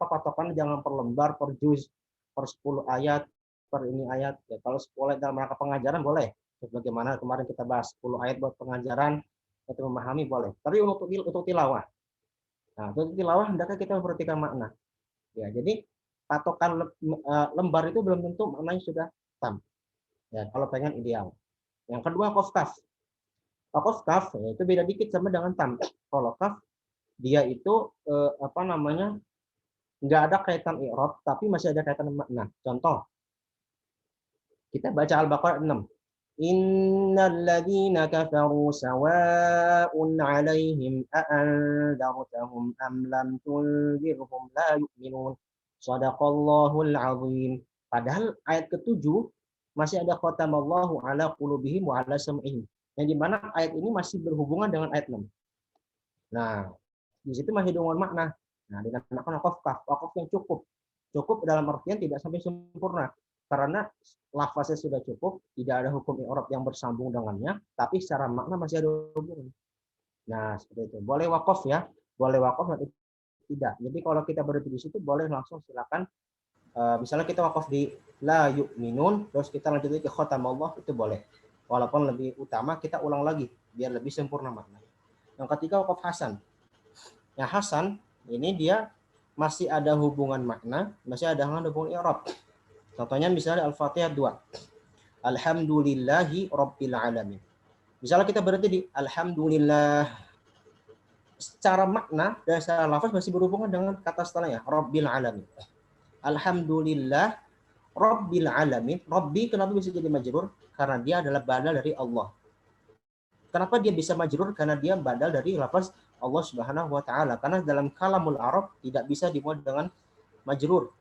patokan jangan per lembar, per juz, per 10 ayat, per ini ayat. Ya, kalau 10 dalam rangka pengajaran boleh. Bagaimana kemarin kita bahas 10 ayat buat pengajaran atau memahami boleh. Tapi untuk tilawah. Nah, untuk tilawah hendaknya kita memperhatikan makna. Ya, jadi patokan lembar itu belum tentu maknanya sudah tam. Ya, kalau pengen ideal. Yang kedua qaf kaf. Qaf kaf ya, itu beda dikit sama dengan tam. Kalau kaf dia itu apa namanya? Nggak ada kaitan i'rab tapi masih ada kaitan makna. Contoh, kita baca Al-Baqarah 6. Innal ladzina kafaru sawa'un 'alaihim a'anzartahum am lam tunzirhum la yu'minun. Shadaqallahul 'azim. Padahal ayat ke-7 masih ada khatamallahu 'ala qulubihim wa 'ala sam'ihim. Yang di mana ayat ini masih berhubungan dengan ayat 6. Nah, di situ masih dengan makna. Nah, dinamakan wakaf yang cukup. Cukup dalam artian tidak sampai sempurna. Karena lafaznya sudah cukup, tidak ada hukum i'rab yang bersambung dengannya, tapi secara makna masih ada hubungan. Nah, seperti itu. Boleh wakaf ya, boleh wakaf nanti tidak. Jadi kalau kita berhenti di situ boleh langsung silakan. Misalnya kita wakaf di la yu'minun, terus kita lanjut ke khatamallah, itu boleh. Walaupun lebih utama kita ulang lagi biar lebih sempurna maknanya. Yang ketiga wakaf hasan. Yang hasan ini dia masih ada hubungan makna, masih ada hubungan i'rab. Contohnya misalnya Al-Fatihah 2. Alhamdulillahi Rabbil Alamin. Misalnya kita berhenti di Alhamdulillah. Secara makna dan secara lafaz masih berhubungan dengan kata setelahnya. Rabbil Alamin. Alhamdulillah Rabbil Alamin. Rabbi kenapa bisa jadi majrur? Karena dia adalah badal dari Allah. Kenapa dia bisa majrur? Karena dia badal dari lafaz Allah Subhanahu wa taala. Karena dalam kalamul Arab tidak bisa dimuat dengan majrur.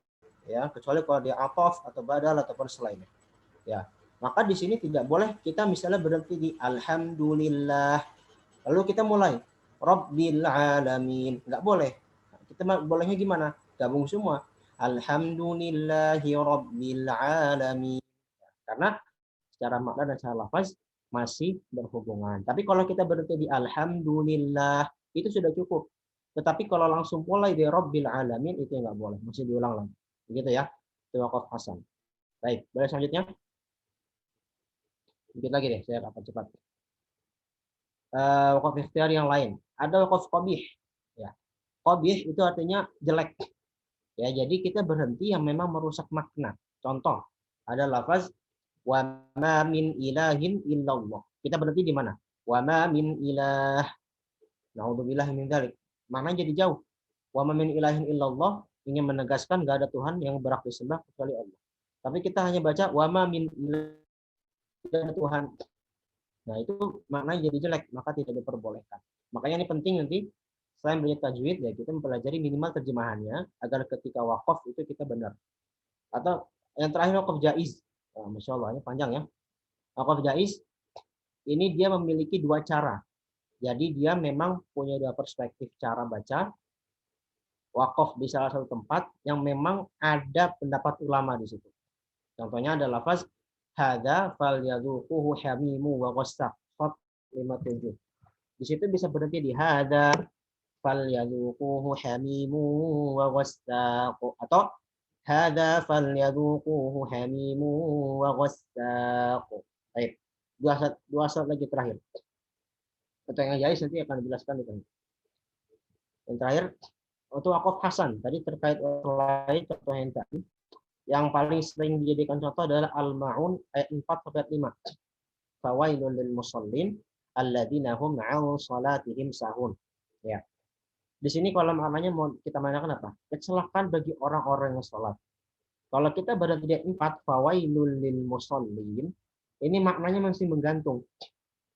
Ya, kecuali kalau dia ataf atau badal ataupun selainnya. Ya, maka di sini tidak boleh kita misalnya berhenti di alhamdulillah. Lalu kita mulai Rabbil alamin. Enggak boleh. Kita bolehnya gimana? Gabung semua. Alhamdulillahi rabbil alamin. Karena secara makna dan secara lafaz masih berhubungan. Tapi kalau kita berhenti di alhamdulillah itu sudah cukup. Tetapi kalau langsung mulai di Rabbil alamin itu enggak boleh. Mesti diulang lagi. Begitu ya. Itu wakaf hasan. Baik, boleh selanjutnya? Sedikit lagi deh, saya akan cepat. Wakaf ikhtiar yang lain. Ada wakaf qabih. Ya. Qabih itu artinya jelek. Ya, jadi kita berhenti yang memang merusak makna. Contoh, ada lafaz wa ma min ilahin illallah. Kita berhenti di mana? Wa ma min ilah. Naudzubillah min dzalik. Maknanya jadi jauh. Wa ma min ilahin illallah ingin menegaskan gak ada Tuhan yang berhak disembah kecuali Allah. Tapi kita hanya baca wa ma min ilahin Tuhan. Nah, itu maknanya jadi jelek, maka tidak diperbolehkan. Makanya ini penting nanti selain belajar tajwid ya kita mempelajari minimal terjemahannya agar ketika wakaf itu kita benar. Atau yang terakhir wakaf jaiz. Oh, Masya Allah, ini panjang ya. Wakaf jaiz ini dia memiliki dua cara. Jadi dia memang punya dua perspektif cara baca. Wakaf di salah satu tempat yang memang ada pendapat ulama di situ. Contohnya ada lafaz hadza falyadhuquhu hamimu wa ghassaq 57. Di situ bisa berhenti di hadza falyadhuquhu hamimu wa ghassaq atau hadza falyadhuquhu hamimu wa ghassaq. Baik. Dua saat lagi terakhir. Atau yang jais nanti akan dijelaskan di sini. Yang terakhir untuk wakaf hasan tadi terkait lain contoh yang tadi yang paling sering dijadikan contoh adalah Al-Ma'un ayat 4 sampai 5. Fawailul lil musallin alladzina hum 'an salatihim sahun. Ya. Di sini kalau maknanya mau kita manakan apa? Kecelakaan bagi orang-orang yang salat. Kalau kita berada di ayat 4 fawailul lil musallin ini maknanya masih menggantung.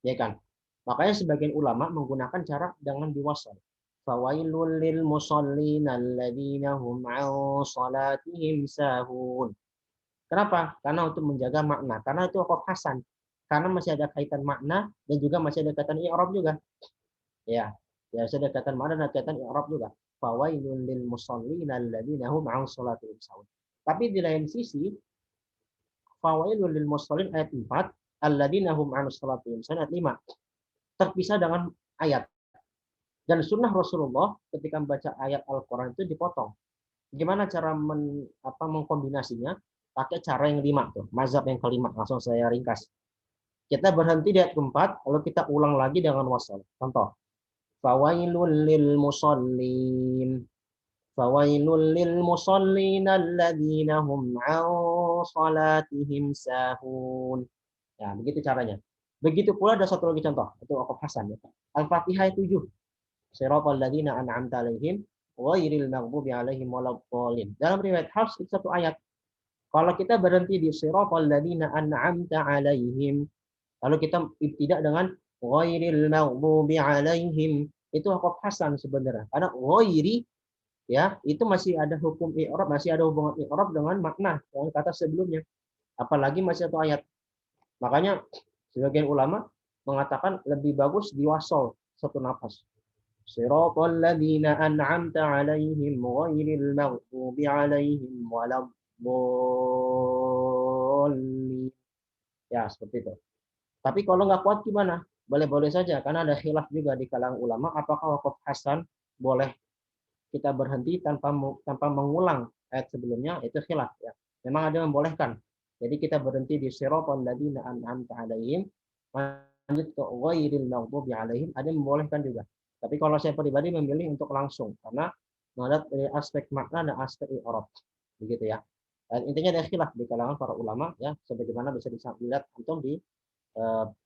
Ya kan? Makanya sebagian ulama menggunakan cara dengan diwasal. Fawailul lil musallin alladzina hum 'an salatihim sahun. Kenapa? Karena untuk menjaga makna. Karena itu wakaf hasan. Karena masih ada kaitan makna dan juga masih ada kaitan i'rab juga. Ya, masih ada kaitan makna dan kaitan i'rab juga. Fawailul lil musallin alladzina hum 'an salatihim sahun. Tapi di lain sisi fawailul lil musallin ayat 4 alladzina hum 'an salatihim sahun ayat 5 terpisah dengan ayat. Dan sunnah Rasulullah ketika membaca ayat Al-Quran itu dipotong. Gimana cara mengkombinasinya? Pakai cara yang 5 tuh, mazhab yang kelima. Langsung saya ringkas. Kita berhenti di ayat keempat, lalu kita ulang lagi dengan wasal. Contoh, fawailul lil musallin. Fawailul lil musallin alladzina hum an salatihim sahun. Ya, begitu caranya. Begitu pula ada satu lagi contoh, itu Waqaf Hasan. Ya. Al-Fatihah 7. Shiratal ladzina an'amta 'alaihim ghairil maghdubi 'alaihim waladdallin. Dalam riwayat Hafs itu satu ayat. Kalau kita berhenti di shiratal ladzina an'amta 'alaihim, lalu kita tidak dengan ghairil maghdubi 'alaihim, itu Waqaf Hasan sebenarnya. Karena ghairi ya, itu masih ada hukum i'rab, masih ada hubungan i'rab dengan makna dengan kata sebelumnya. Apalagi masih satu ayat. Makanya sebagian ulama mengatakan lebih bagus diwasol satu nafas. Shiratal ladzina an'amta 'alaihim ghairil maghdubi 'alaihim waladdallin. Ya, seperti itu. Tapi kalau nggak kuat gimana? Boleh-boleh saja karena ada khilaf juga di kalangan ulama apakah waqaf hasan boleh kita berhenti tanpa mengulang ayat sebelumnya, itu khilaf ya. Memang ada yang membolehkan. Jadi kita berhenti di shiratal ladzina an'amta 'alaihim, lanjut ke ghairil maghdubi 'alaihim, ada yang membolehkan juga. Tapi kalau saya pribadi memilih untuk langsung karena melihat dari aspek makna dan aspek i'rab. Begitu ya. Dan intinya ada khilaf di kalangan para ulama ya, sebagaimana bisa dilihat antum di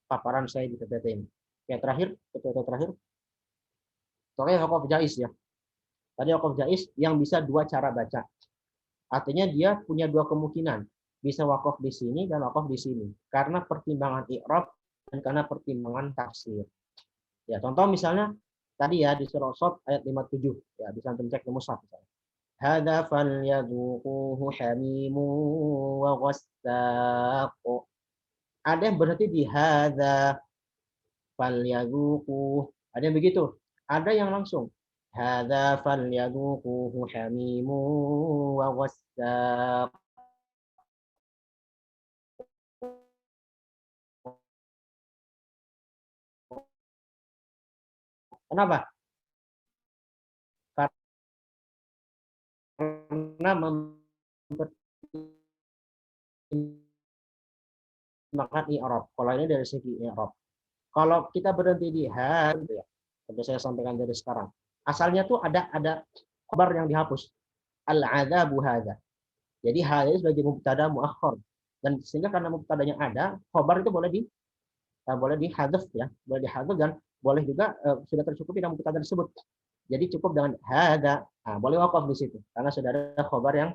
paparan saya di PPT ini. Yang terakhir, PPT terakhir. Soalnya waqaf jaiz ya. Tadi waqaf jaiz yang bisa dua cara baca. Artinya dia punya dua kemungkinan. Bisa wakaf di sini dan wakaf di sini. Karena pertimbangan i'rab dan karena pertimbangan tafsir. Ya, contoh misalnya tadi ya di surah Shad ayat 57. Ya, bisa antum cek di mushaf misalnya. Hadza falyadhuquhu hamimu wa ghassaq. Ada yang berarti di hadza falyadhuquhu. Ada yang begitu. Ada yang langsung hadza falyadhuquhu hamimu wa ghassaq. Kenapa? Karena mempertimbangkan i'rab. Kalau ini dari segi i'rab. Kalau kita berhenti di had, ya, seperti saya sampaikan dari sekarang. Asalnya tuh ada khabar yang dihapus. Al-'adzabu hadza. Jadi hadza itu sebagai mubtada muakhkhar. Dan sehingga karena mubtadanya ada, khabar itu boleh dihadzaf ya, boleh dihadzaf dan boleh juga sudah tercukupi dengan mubtada tersebut. Jadi cukup dengan hadza. Nah, boleh wakaf di situ karena sudah ada khabar yang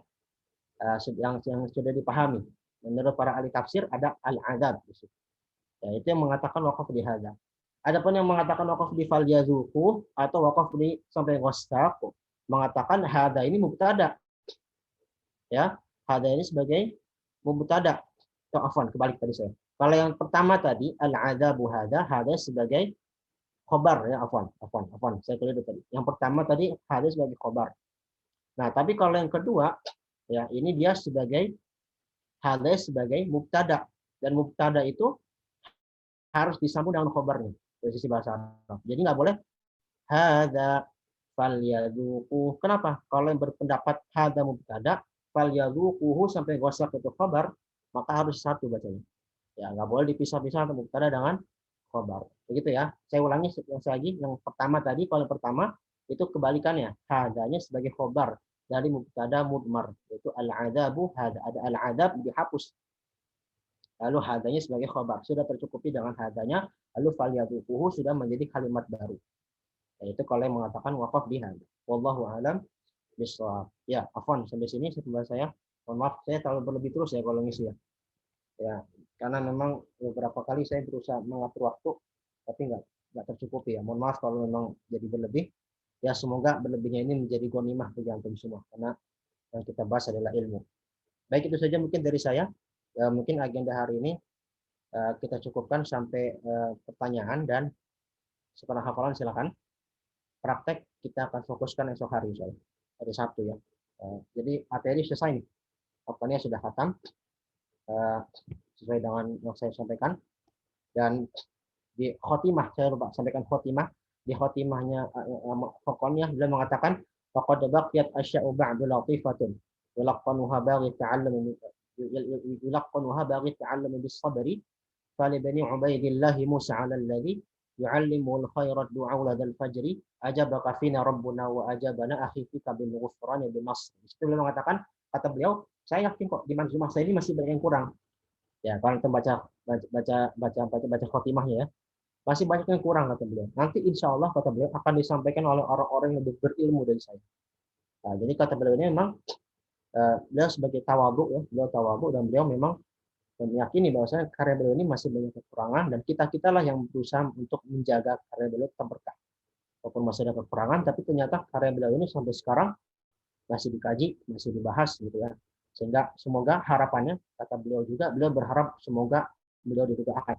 sudah dipahami. Menurut para ahli tafsir ada al-'adzab di situ. Ya, itu yang mengatakan wakaf di hadza. Adapun yang mengatakan wakaf di falyazuqu atau wakaf di sampai ghassaq mengatakan hadza ini mubtada. Ya, hadza ini sebagai mubtada. Afwan, kebalik tadi saya. Kalau yang pertama tadi al-'adzabu hadza sebagai khobar ya, afwan, saya keliru tadi. Yang pertama tadi hadza sebagai khobar. Nah, tapi kalau yang kedua ya ini dia sebagai hadza sebagai mubtada dan mubtada itu harus disambung dengan khobarnya dari sisi bahasa Arab. Jadi nggak boleh hadza falyazuquh. Kenapa? Kalau yang berpendapat hadza mubtada, falyazuquhu sampai ghassaq itu khabar, maka harus satu bacanya. Ya, nggak boleh dipisah-pisah antara mubtada dengan khabar. Begitu ya. Saya ulangi lagi yang pertama tadi, kalau pertama itu kebalikannya. Hadzanya sebagai khabar dari mubtada mudmar, yaitu al-'adzabu hadza. Ada al-'adzab dihapus. Lalu hadzanya sebagai khabar. Sudah tercukupi dengan hadzanya, lalu falyadhuquhu sudah menjadi kalimat baru. Yaitu kalau yang mengatakan waqaf di hadza. Wallahu a'lam bishawab. Ya, afwan sampai sini saya. Mohon maaf saya terlalu berlebih terus ya kalau ngisi ya. Ya, karena memang beberapa kali saya berusaha mengatur waktu tapi nggak tercukupi ya. Mohon maaf kalau memang jadi berlebih. Ya semoga berlebihnya ini menjadi ghanimah bagi antum semua karena yang kita bahas adalah ilmu. Baik, itu saja mungkin dari saya. Mungkin agenda hari ini kita cukupkan sampai pertanyaan dan setelah hafalan silakan. Praktek kita akan fokuskan esok hari soalnya hari Sabtu ya. Jadi materi selesai nih. Pokoknya sudah khatam. Sesuai dengan yang saya sampaikan dan di khotimah saya lupa sampaikan khotimah di khotimahnya pokoknya beliau mengatakan faqad baqiyat asya'u ba'du latifatun yulaqanuha baghi ta'allum bis sabri fali bani Ubaidillah Musa 'ala alladhi yu'allimul khairat du'a ladal fajri ajabaka fina rabbuna wa ajabana akhi fika bil ghufrani bi nasr. Itu beliau mengatakan, kata beliau, saya yakin kok di rumah saya ini masih banyak yang kurang. Ya, kalau kita baca khotimahnya ya, masih banyak yang kurang kata beliau. Nanti insya Allah kata beliau akan disampaikan oleh orang-orang yang lebih berilmu dari saya. Nah, jadi kata beliau ini memang beliau sebagai tawadhu ya, beliau tawadhu dan beliau memang meyakini bahwasanya karya beliau ini masih banyak kekurangan dan kita lah yang berusaha untuk menjaga karya beliau tetap berkah. Walaupun masih ada kekurangan, tapi ternyata karya beliau ini sampai sekarang masih dikaji, masih dibahas gitu ya. Sehingga semoga harapannya kata beliau juga, beliau berharap semoga beliau didoakan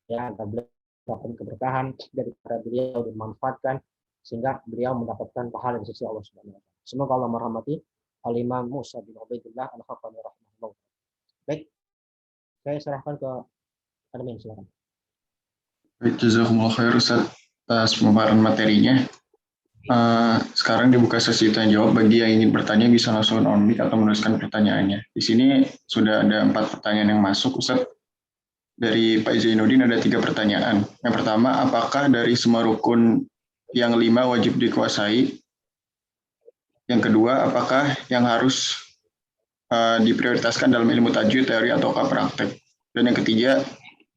ya, agar beliau mendapatkan keberkahan dari karya beliau dimanfaatkan sehingga beliau mendapatkan pahala di sisi Allah Subhanahu wa taala. Semoga Allah merahmati Al-Imam Musa bin Ubaidillah Al-Khattabi rahimahullah. Baik, saya serahkan ke admin, silakan. Baik, jazakumullah khair Ustaz atas pemaparan materinya. Sekarang dibuka sesi tanya jawab. Bagi yang ingin bertanya bisa langsung on mic atau menuliskan pertanyaannya. Di sini sudah ada 4 pertanyaan yang masuk, Ustaz. Dari Pak Zainuddin ada 3 pertanyaan. Yang pertama, apakah dari semua rukun yang 5 wajib dikuasai? Yang kedua, apakah yang harus diprioritaskan dalam ilmu tajwid, teori, ataukah praktek? Dan yang ketiga,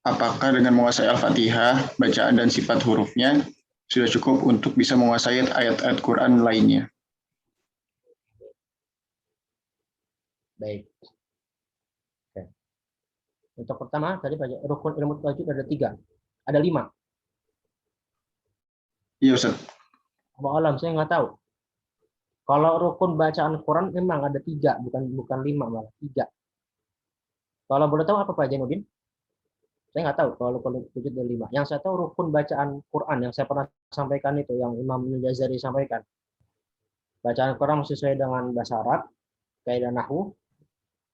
apakah dengan menguasai Al-Fatihah, bacaan dan sifat hurufnya sudah cukup untuk bisa menguasai ayat-ayat Quran lainnya? Baik. Oke. Untuk pertama, tadi rukun ilmu tajwid ada 3. Ada 5. Iya, Ustaz. Alam saya nggak tahu. Kalau rukun bacaan Quran memang ada 3, bukan 5 malah 3. Kalau boleh tahu apa Pak Jainuddin? Saya nggak tahu kalau rukun tajwid ada 5. Yang saya tahu rukun bacaan Quran yang saya pernah sampaikan itu, yang Imam Al-Jazari sampaikan. Bacaan Quran sesuai dengan bahasa Arab, kaidah nahwu,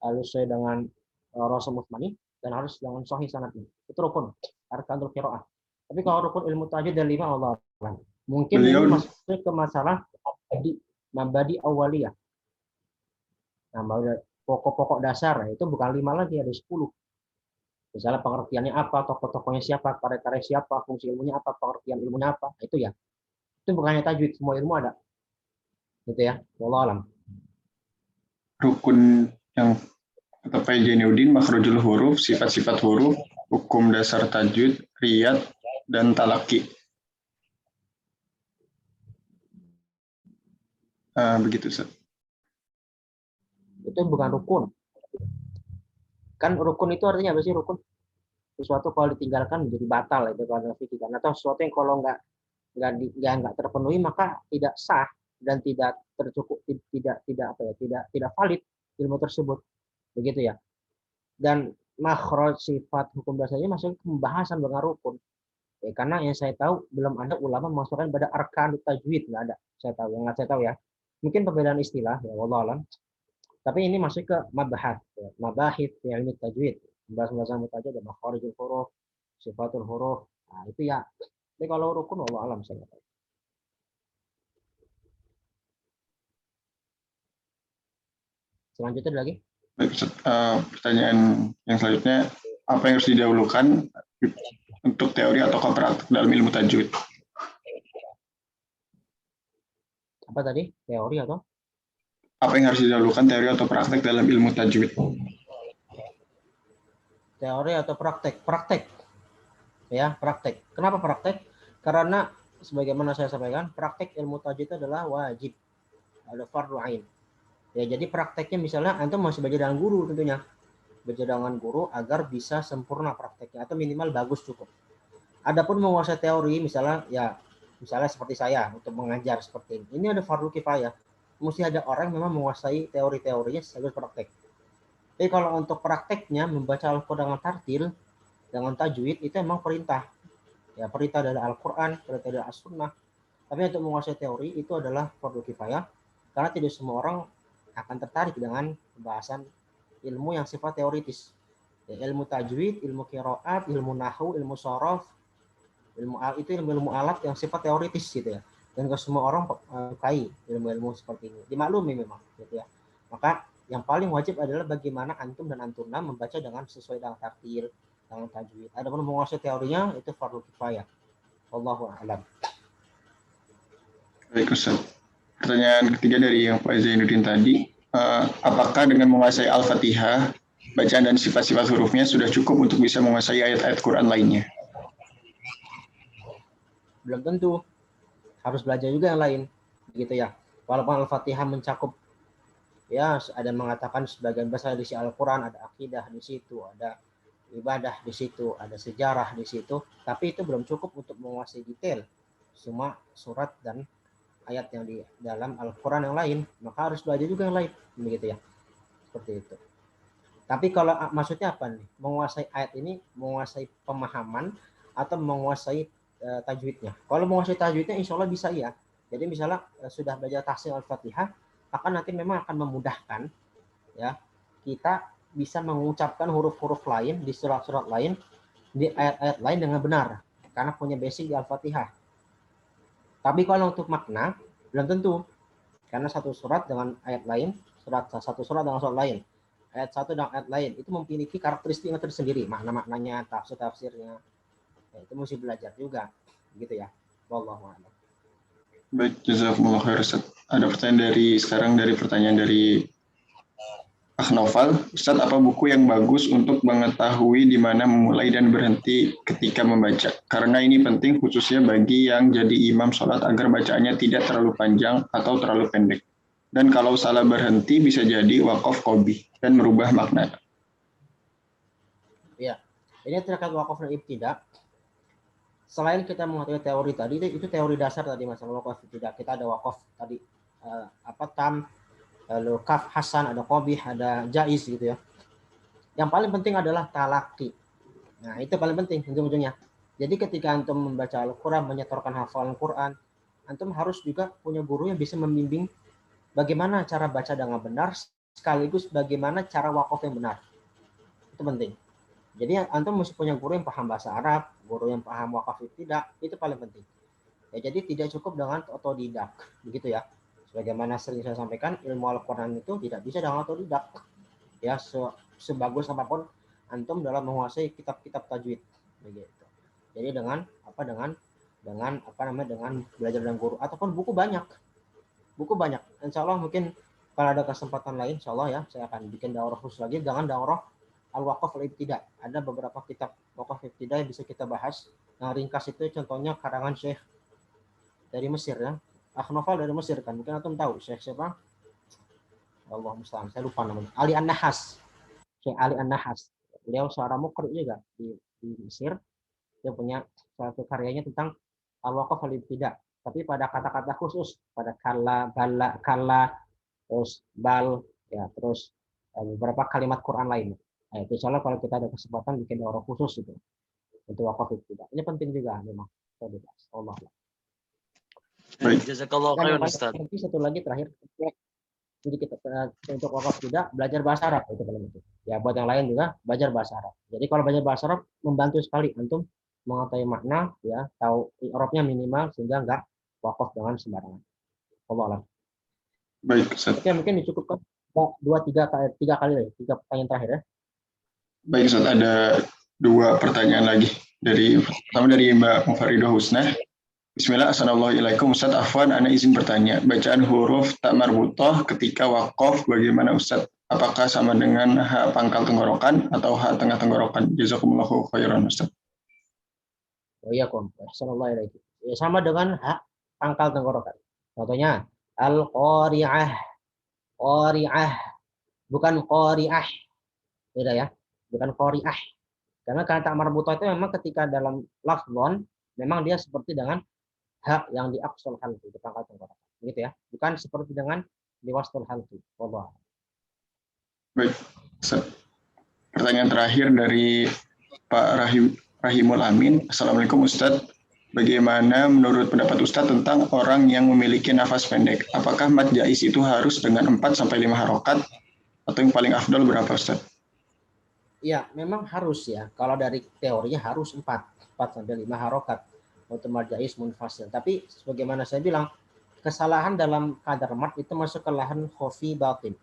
harus sesuai dengan rasul musmani, dan harus dengan sahih sanadnya. Itu rukun arkanul qiraah. Tapi kalau rukun ilmu tajwid ada 5, Allah alam. Mungkin ini masuk ke masalah mabadi awaliyah. Nah, pokok-pokok dasar itu bukan 5 lagi, ada 10. Misalnya pengertiannya apa, tokoh-tokohnya siapa, karya-karya siapa, fungsi ilmunya apa, pengertian ilmunya apa, itu ya. Itu bukannya tajwid, semua ilmu ada. Gitu ya, wallahu alam. Rukun yang kata Pak Jainuddin, makhrajul huruf, sifat-sifat huruf, hukum dasar tajwid, riyad, dan talaki. Begitu, Ustaz. Itu bukan rukun. Kan rukun itu artinya apa sih rukun? Sesuatu kalau ditinggalkan menjadi batal itu kalau fikih kan, atau sesuatu yang kalau nggak terpenuhi maka tidak sah dan tidak tercukup, tidak valid ilmu tersebut, begitu ya. Dan makhraj sifat hukum dasarnya masuk pembahasan dengan rukun ya, karena yang saya tahu belum ada ulama memasukkan pada arkan tajwid, nggak ada. Saya tahu yang nggak saya tahu ya, mungkin perbedaan istilah ya, wallahu alam. Tapi ini masuk ke mabahith ya, mabahith ya, ilmu tajwid, bahasa tajwid ada makharijul huruf, sifatul huruf. Nah, itu ya. Tapi kalau rukun wallahu alam saya tahu. Selanjutnya lagi. Pertanyaan yang selanjutnya, apa yang harus didahulukan untuk teori atau praktek dalam ilmu tajwid? Apa tadi? Teori atau? Apa yang harus didahulukan, teori atau praktek dalam ilmu tajwid? Teori atau praktek? Praktek. Ya, praktek. Kenapa praktek? Karena sebagaimana saya sampaikan, praktek ilmu tajwid adalah wajib. Ada fardhu ain. Ya, jadi prakteknya misalnya antum masih belajar dengan guru tentunya. Belajar dengan guru agar bisa sempurna prakteknya atau minimal bagus cukup. Adapun menguasai teori misalnya seperti saya untuk mengajar seperti ini ada fardhu kifayah. Mesti ada orang yang memang menguasai teori-teorinya sekaligus praktek. Tapi kalau untuk prakteknya membaca Al-Qur'an dengan tartil, dengan tajwid itu memang perintah. Ya, perintah dari Al-Qur'an, perintah dari As-Sunnah. Tapi untuk menguasai teori itu adalah fardhu kifayah karena tidak semua orang akan tertarik dengan pembahasan ilmu yang sifat teoritis. Ya, ilmu tajwid, ilmu qiraat, ilmu nahwu, ilmu shorof, itu ilmu alat yang sifat teoritis gitu ya. Dan ke semua orang menyukai ilmu-ilmu seperti ini. Dimaklumi memang gitu ya. Maka yang paling wajib adalah bagaimana antum dan antuna membaca dengan sesuai dengan tartil, dengan tajwid. Adapun menguasai teorinya itu fardu kifayah. Wallahu a'lam. Baik Ustaz. Pertanyaan ketiga dari yang Pak Zainuddin tadi, apakah dengan menguasai Al-Fatihah, bacaan dan sifat-sifat hurufnya sudah cukup untuk bisa menguasai ayat-ayat Quran lainnya? Belum tentu, harus belajar juga yang lain, begitu ya. Walaupun Al-Fatihah mencakup, ya ada mengatakan sebagian besar di Al-Quran, ada akidah di situ, ada ibadah di situ, ada sejarah di situ, tapi itu belum cukup untuk menguasai detail semua surat dan ayat yang di dalam Al-Quran yang lain, maka harus belajar juga yang lain, begitu ya, seperti itu. Tapi kalau maksudnya apa nih? Menguasai ayat ini, menguasai pemahaman atau menguasai tajwidnya? Kalau menguasai tajwidnya, insya Allah bisa ya. Jadi misalnya sudah belajar tahsin Al-Fatihah, akan nanti memang akan memudahkan ya kita bisa mengucapkan huruf-huruf lain di surat-surat lain, di ayat-ayat lain dengan benar, karena punya basic di Al-Fatihah. Tapi kalau untuk makna, belum tentu. Karena satu surat dengan ayat lain, satu surat dengan surat lain, ayat satu dengan ayat lain, itu memiliki karakteristik yang tersendiri, makna-maknanya, tafsir-tafsirnya. Ya, itu mesti belajar juga, gitu ya. Wallahu a'lam. Baik, jazakumullah khair Ustaz. Ada pertanyaan dari pertanyaan dari Noval, Ustaz, apa buku yang bagus untuk mengetahui di mana memulai dan berhenti ketika membaca? Karena ini penting khususnya bagi yang jadi imam sholat agar bacaannya tidak terlalu panjang atau terlalu pendek. Dan kalau salah berhenti bisa jadi waqaf qobi dan merubah makna. Ya, ini terkait waqaf dan ibtidah. Selain kita mengetahui teori tadi, itu teori dasar tadi masalah waqaf ibtidah. Kita ada waqaf tadi, tam, lalu kaf hasan, ada qabih, ada jaiz gitu ya. Yang paling penting adalah talaki. Nah, itu paling penting ujung-ujungnya. Jadi ketika antum membaca Al-Quran, menyetorkan hafalan Quran, antum harus juga punya guru yang bisa membimbing bagaimana cara baca dengan benar, sekaligus bagaimana cara wakaf yang benar. Itu penting. Jadi antum mesti punya guru yang paham bahasa Arab, guru yang paham wakaf tidak, itu paling penting. Ya, jadi tidak cukup dengan otodidak, begitu ya. Sebagaimana sering saya sampaikan, ilmu Al-Quran itu tidak bisa dengan otodidak. Ya, sebagus apapun antum dalam menguasai kitab-kitab tajwid, begitu. Jadi dengan belajar dengan guru ataupun buku banyak. Insya Allah mungkin kalau ada kesempatan lain, insya Allah ya, saya akan bikin daurah khusus lagi dengan daurah Al-Waqaf al-Ibtida. Ada beberapa kitab Waqaf Ibtida yang bisa kita bahas. Nah, ringkas itu contohnya karangan Syekh dari Mesir ya. Novel dari Mesir kan, mungkin antum tahu Syekh siapa? Allah musta'an, saya lupa namanya. Ali An-Nahas. Syekh Ali An-Nahas. Beliau seorang mukri juga di Mesir. Dia punya suatu karyanya tentang Al-Waqaf al-Ibtida. Tapi pada kata-kata khusus, pada kala, terus bal, ya, terus beberapa kalimat Quran lain. Nah, itu insya Allah kalau kita ada kesempatan bikin daurah khusus itu untuk wakaf ibtidah. Ini penting juga memang. Allah. Jazakallah Dan yang khairan Ustaz. paling penting satu lagi terakhir, jadi kita untuk wakaf tidak belajar bahasa Arab itu paling penting. Ya buat yang lain juga belajar bahasa Arab. Jadi kalau belajar bahasa Arab membantu sekali antum mengetahui makna, ya tahu i'rabnya minimal sehingga enggak wakaf dengan sembarangan. Allah. Baik, Ustaz. Oke, mungkin dicukupkan tiga kali pertanyaan terakhir ya. Baik, Ustaz, ada dua pertanyaan lagi. Pertama dari Mbak Mufaridah Husna. Bismillah, assalamualaikum Ustaz. Afwan, Ana izin bertanya. Bacaan huruf tak marbutoh ketika wakaf bagaimana Ustaz? Apakah sama dengan H pangkal tenggorokan atau H tengah tenggorokan? Jazakumullahu khairan Ustaz. Oh iya, assalamualaikum. Ya, sama dengan H pangkal tenggorokan. Contohnya al-qari'ah, qari'ah, bukan qari'ah. Beda ya, bukan qari'ah. Karena kata marbutoh itu memang ketika dalam lafzon memang dia seperti dengan hak yang di aqsal halqi, di pangkal tenggorokan, gitu ya, bukan seperti dengan di wastul halqi. Allah. Baik, Ustaz. Pertanyaan terakhir dari Pak Rahimul Amin. Assalamualaikum Ustaz. Bagaimana menurut pendapat Ustaz tentang orang yang memiliki nafas pendek? Apakah mad jais itu harus dengan 4 sampai 5 harokat atau yang paling afdal berapa Ustaz? Ya, memang harus ya. Kalau dari teorinya harus 4 sampai 5 harokat untuk mad jais munfasil. Tapi sebagaimana saya bilang, kesalahan dalam kadar mad itu masuk ke lahan khofi batin.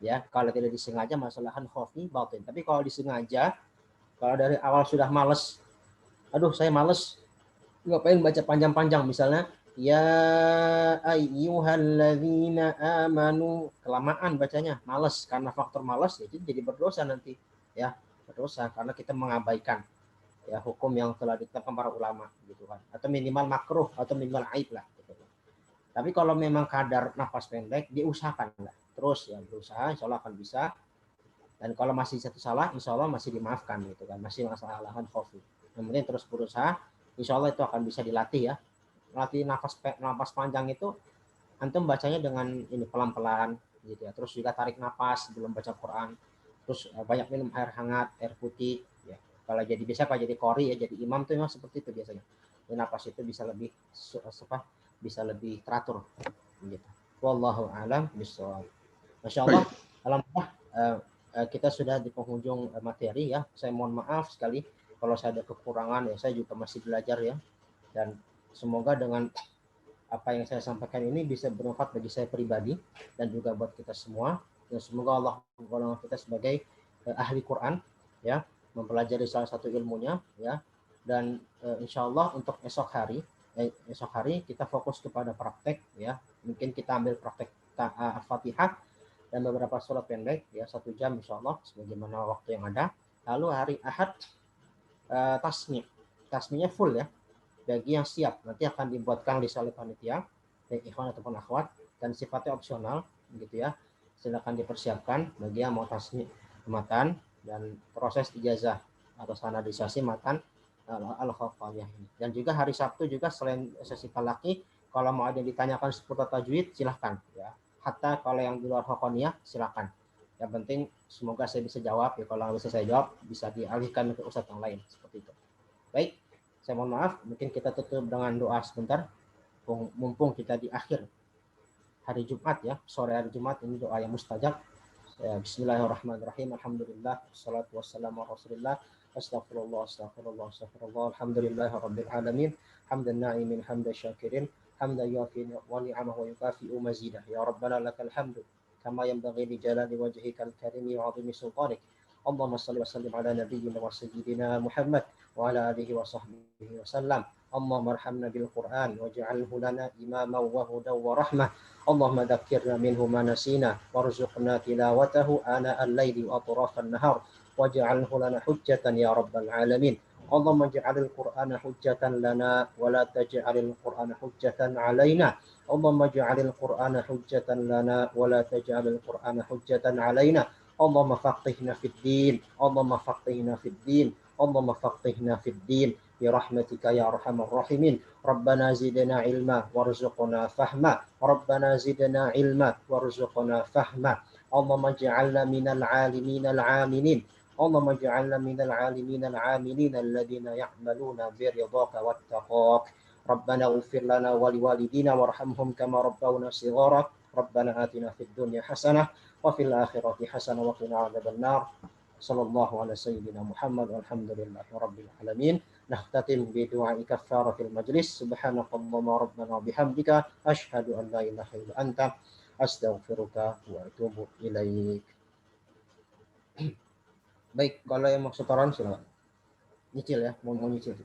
Ya, kalau tidak disengaja masuk lahan khofi batin. Tapi kalau disengaja Kalau dari awal sudah males, aduh saya males, ngapain baca panjang-panjang misalnya, ya ayyuhalladzina amanu, kelamaan bacanya, males, karena faktor males ya jadi berdosa nanti ya, berdosa karena kita mengabaikan ya hukum yang telah ditetapkan para ulama gitu kan, atau minimal makruh atau minimal aib lah gitu. Tapi kalau memang kadar nafas pendek diusahakan lah terus ya, berusaha insya Allah akan bisa. Dan kalau masih satu salah insya Allah masih dimaafkan gitu kan, masih masalah covid, yang penting terus berusaha, insya Allah itu akan bisa dilatih ya. Latih nafas panjang itu antum bacanya dengan ini pelan-pelan gitu ya, terus juga tarik nafas sebelum baca Quran, terus banyak minum air hangat, air putih ya. Kalau jadi biasa kalau jadi qori ya, jadi imam tuh memang seperti itu biasanya. Jadi nafas itu bisa lebih bisa lebih teratur gitu. Wallahu a'lam bishawab. Masya Allah, alhamdulillah kita sudah di penghujung materi ya. Saya mohon maaf sekali kalau saya ada kekurangan ya, saya juga masih belajar ya. Dan semoga dengan apa yang saya sampaikan ini bisa bermanfaat bagi saya pribadi dan juga buat kita semua. Dan semoga Allah menggolongkan kita sebagai ahli Quran ya, mempelajari salah satu ilmunya ya. Dan insya Allah untuk esok hari kita fokus kepada praktek ya. Mungkin kita ambil praktek Al-Fatihah dan beberapa surat pendek ya, 1 jam insya Allah sebagaimana waktu yang ada. Lalu hari Ahad tasmihnya full ya, bagi yang siap nanti akan dibuatkan list oleh panitia baik ikhwan ataupun akhwat, dan sifatnya opsional gitu ya, silakan dipersiapkan bagi yang mau tasmih matan dan proses ijazah atau standarisasi matan al-khafaliyah ini. Dan juga hari Sabtu juga selain sesi talaki, kalau mau ada yang ditanyakan seputar tajwid silahkan ya, hatta kalau yang di luar khokoniyah silahkan. Yang penting semoga saya bisa jawab ya, kalau bisa saya jawab bisa dialihkan ke ustadz yang lain seperti itu. Baik, saya mohon maaf, mungkin kita tutup dengan doa sebentar, mumpung kita di akhir hari Jumat ya, sore hari Jumat, ini doa yang mustajab. Bismillahirrahmanirrahim. Alhamdulillah, wassalatu wassalamu ala Rasulillah. Astagfirullah, astagfirullah, astagfirullah. Alhamdulillahirabbil alamin. Hamdan na'imin, hamdan syakirin, hamdan yuafi wa ni'amahu wa yukafi'u mazidah. Ya Rabbana lakal hamdu kama yanbaghi li jalali wajhikal karimi wa 'azimi sultanik. Allahumma shalli wa sallim ala nabiyyina wa sayyidina Muhammad wa ala alihi wa sahbihi wa sallam. Allahumma arhamna bil Qur'an waj'alhu lana imaman wa hudan wa rahmah. Allahumma dzakkirna minhu ma nasina warzuqna tilawatahu ana al-laili wa atrafan nahar waj'alhu lana hujjatan ya rabbal alamin. Allahumma ij'alil Qur'ana hujjatan lana wa la taj'alil Qur'ana hujjatan alaina. Allahumma ij'alil Qur'ana hujjatan lana wa la taj'alil Qur'ana hujjatan alaina. Allahumma faqihna fid din, Allahumma faqihna fid din, Allahumma faqihna fid din bi rahmatika ya arhamar rahimin. Rabbana zidna ilma warzuqna fahma, Rabbana zidna ilma warzuqna fahma. Allahumma ij'alna minal alimin al-amilin, Allahumma ij'alna minal alimin al-amilin alladhina ya'maluna bi ridhaka wattaqak. Rabbana ighfir lana wa liwalidina warhamhum kama rabbawna shighara. Rabbana atina fid dunya hasanah wa fil akhirati hasanah wa qina adzabannar. Sallallahu ala sayyidina Muhammad walhamdulillahi rabbil alamin. Nahtatim bi du'ai kaffaratil majlis. Subhanakallahumma rabbana bihamdika asyhadu an la ilaha illa anta astaghfiruka wa atubu ilaik. Baik, kalau yang mau setoran silakan. Nyicil ya, mau nyicil.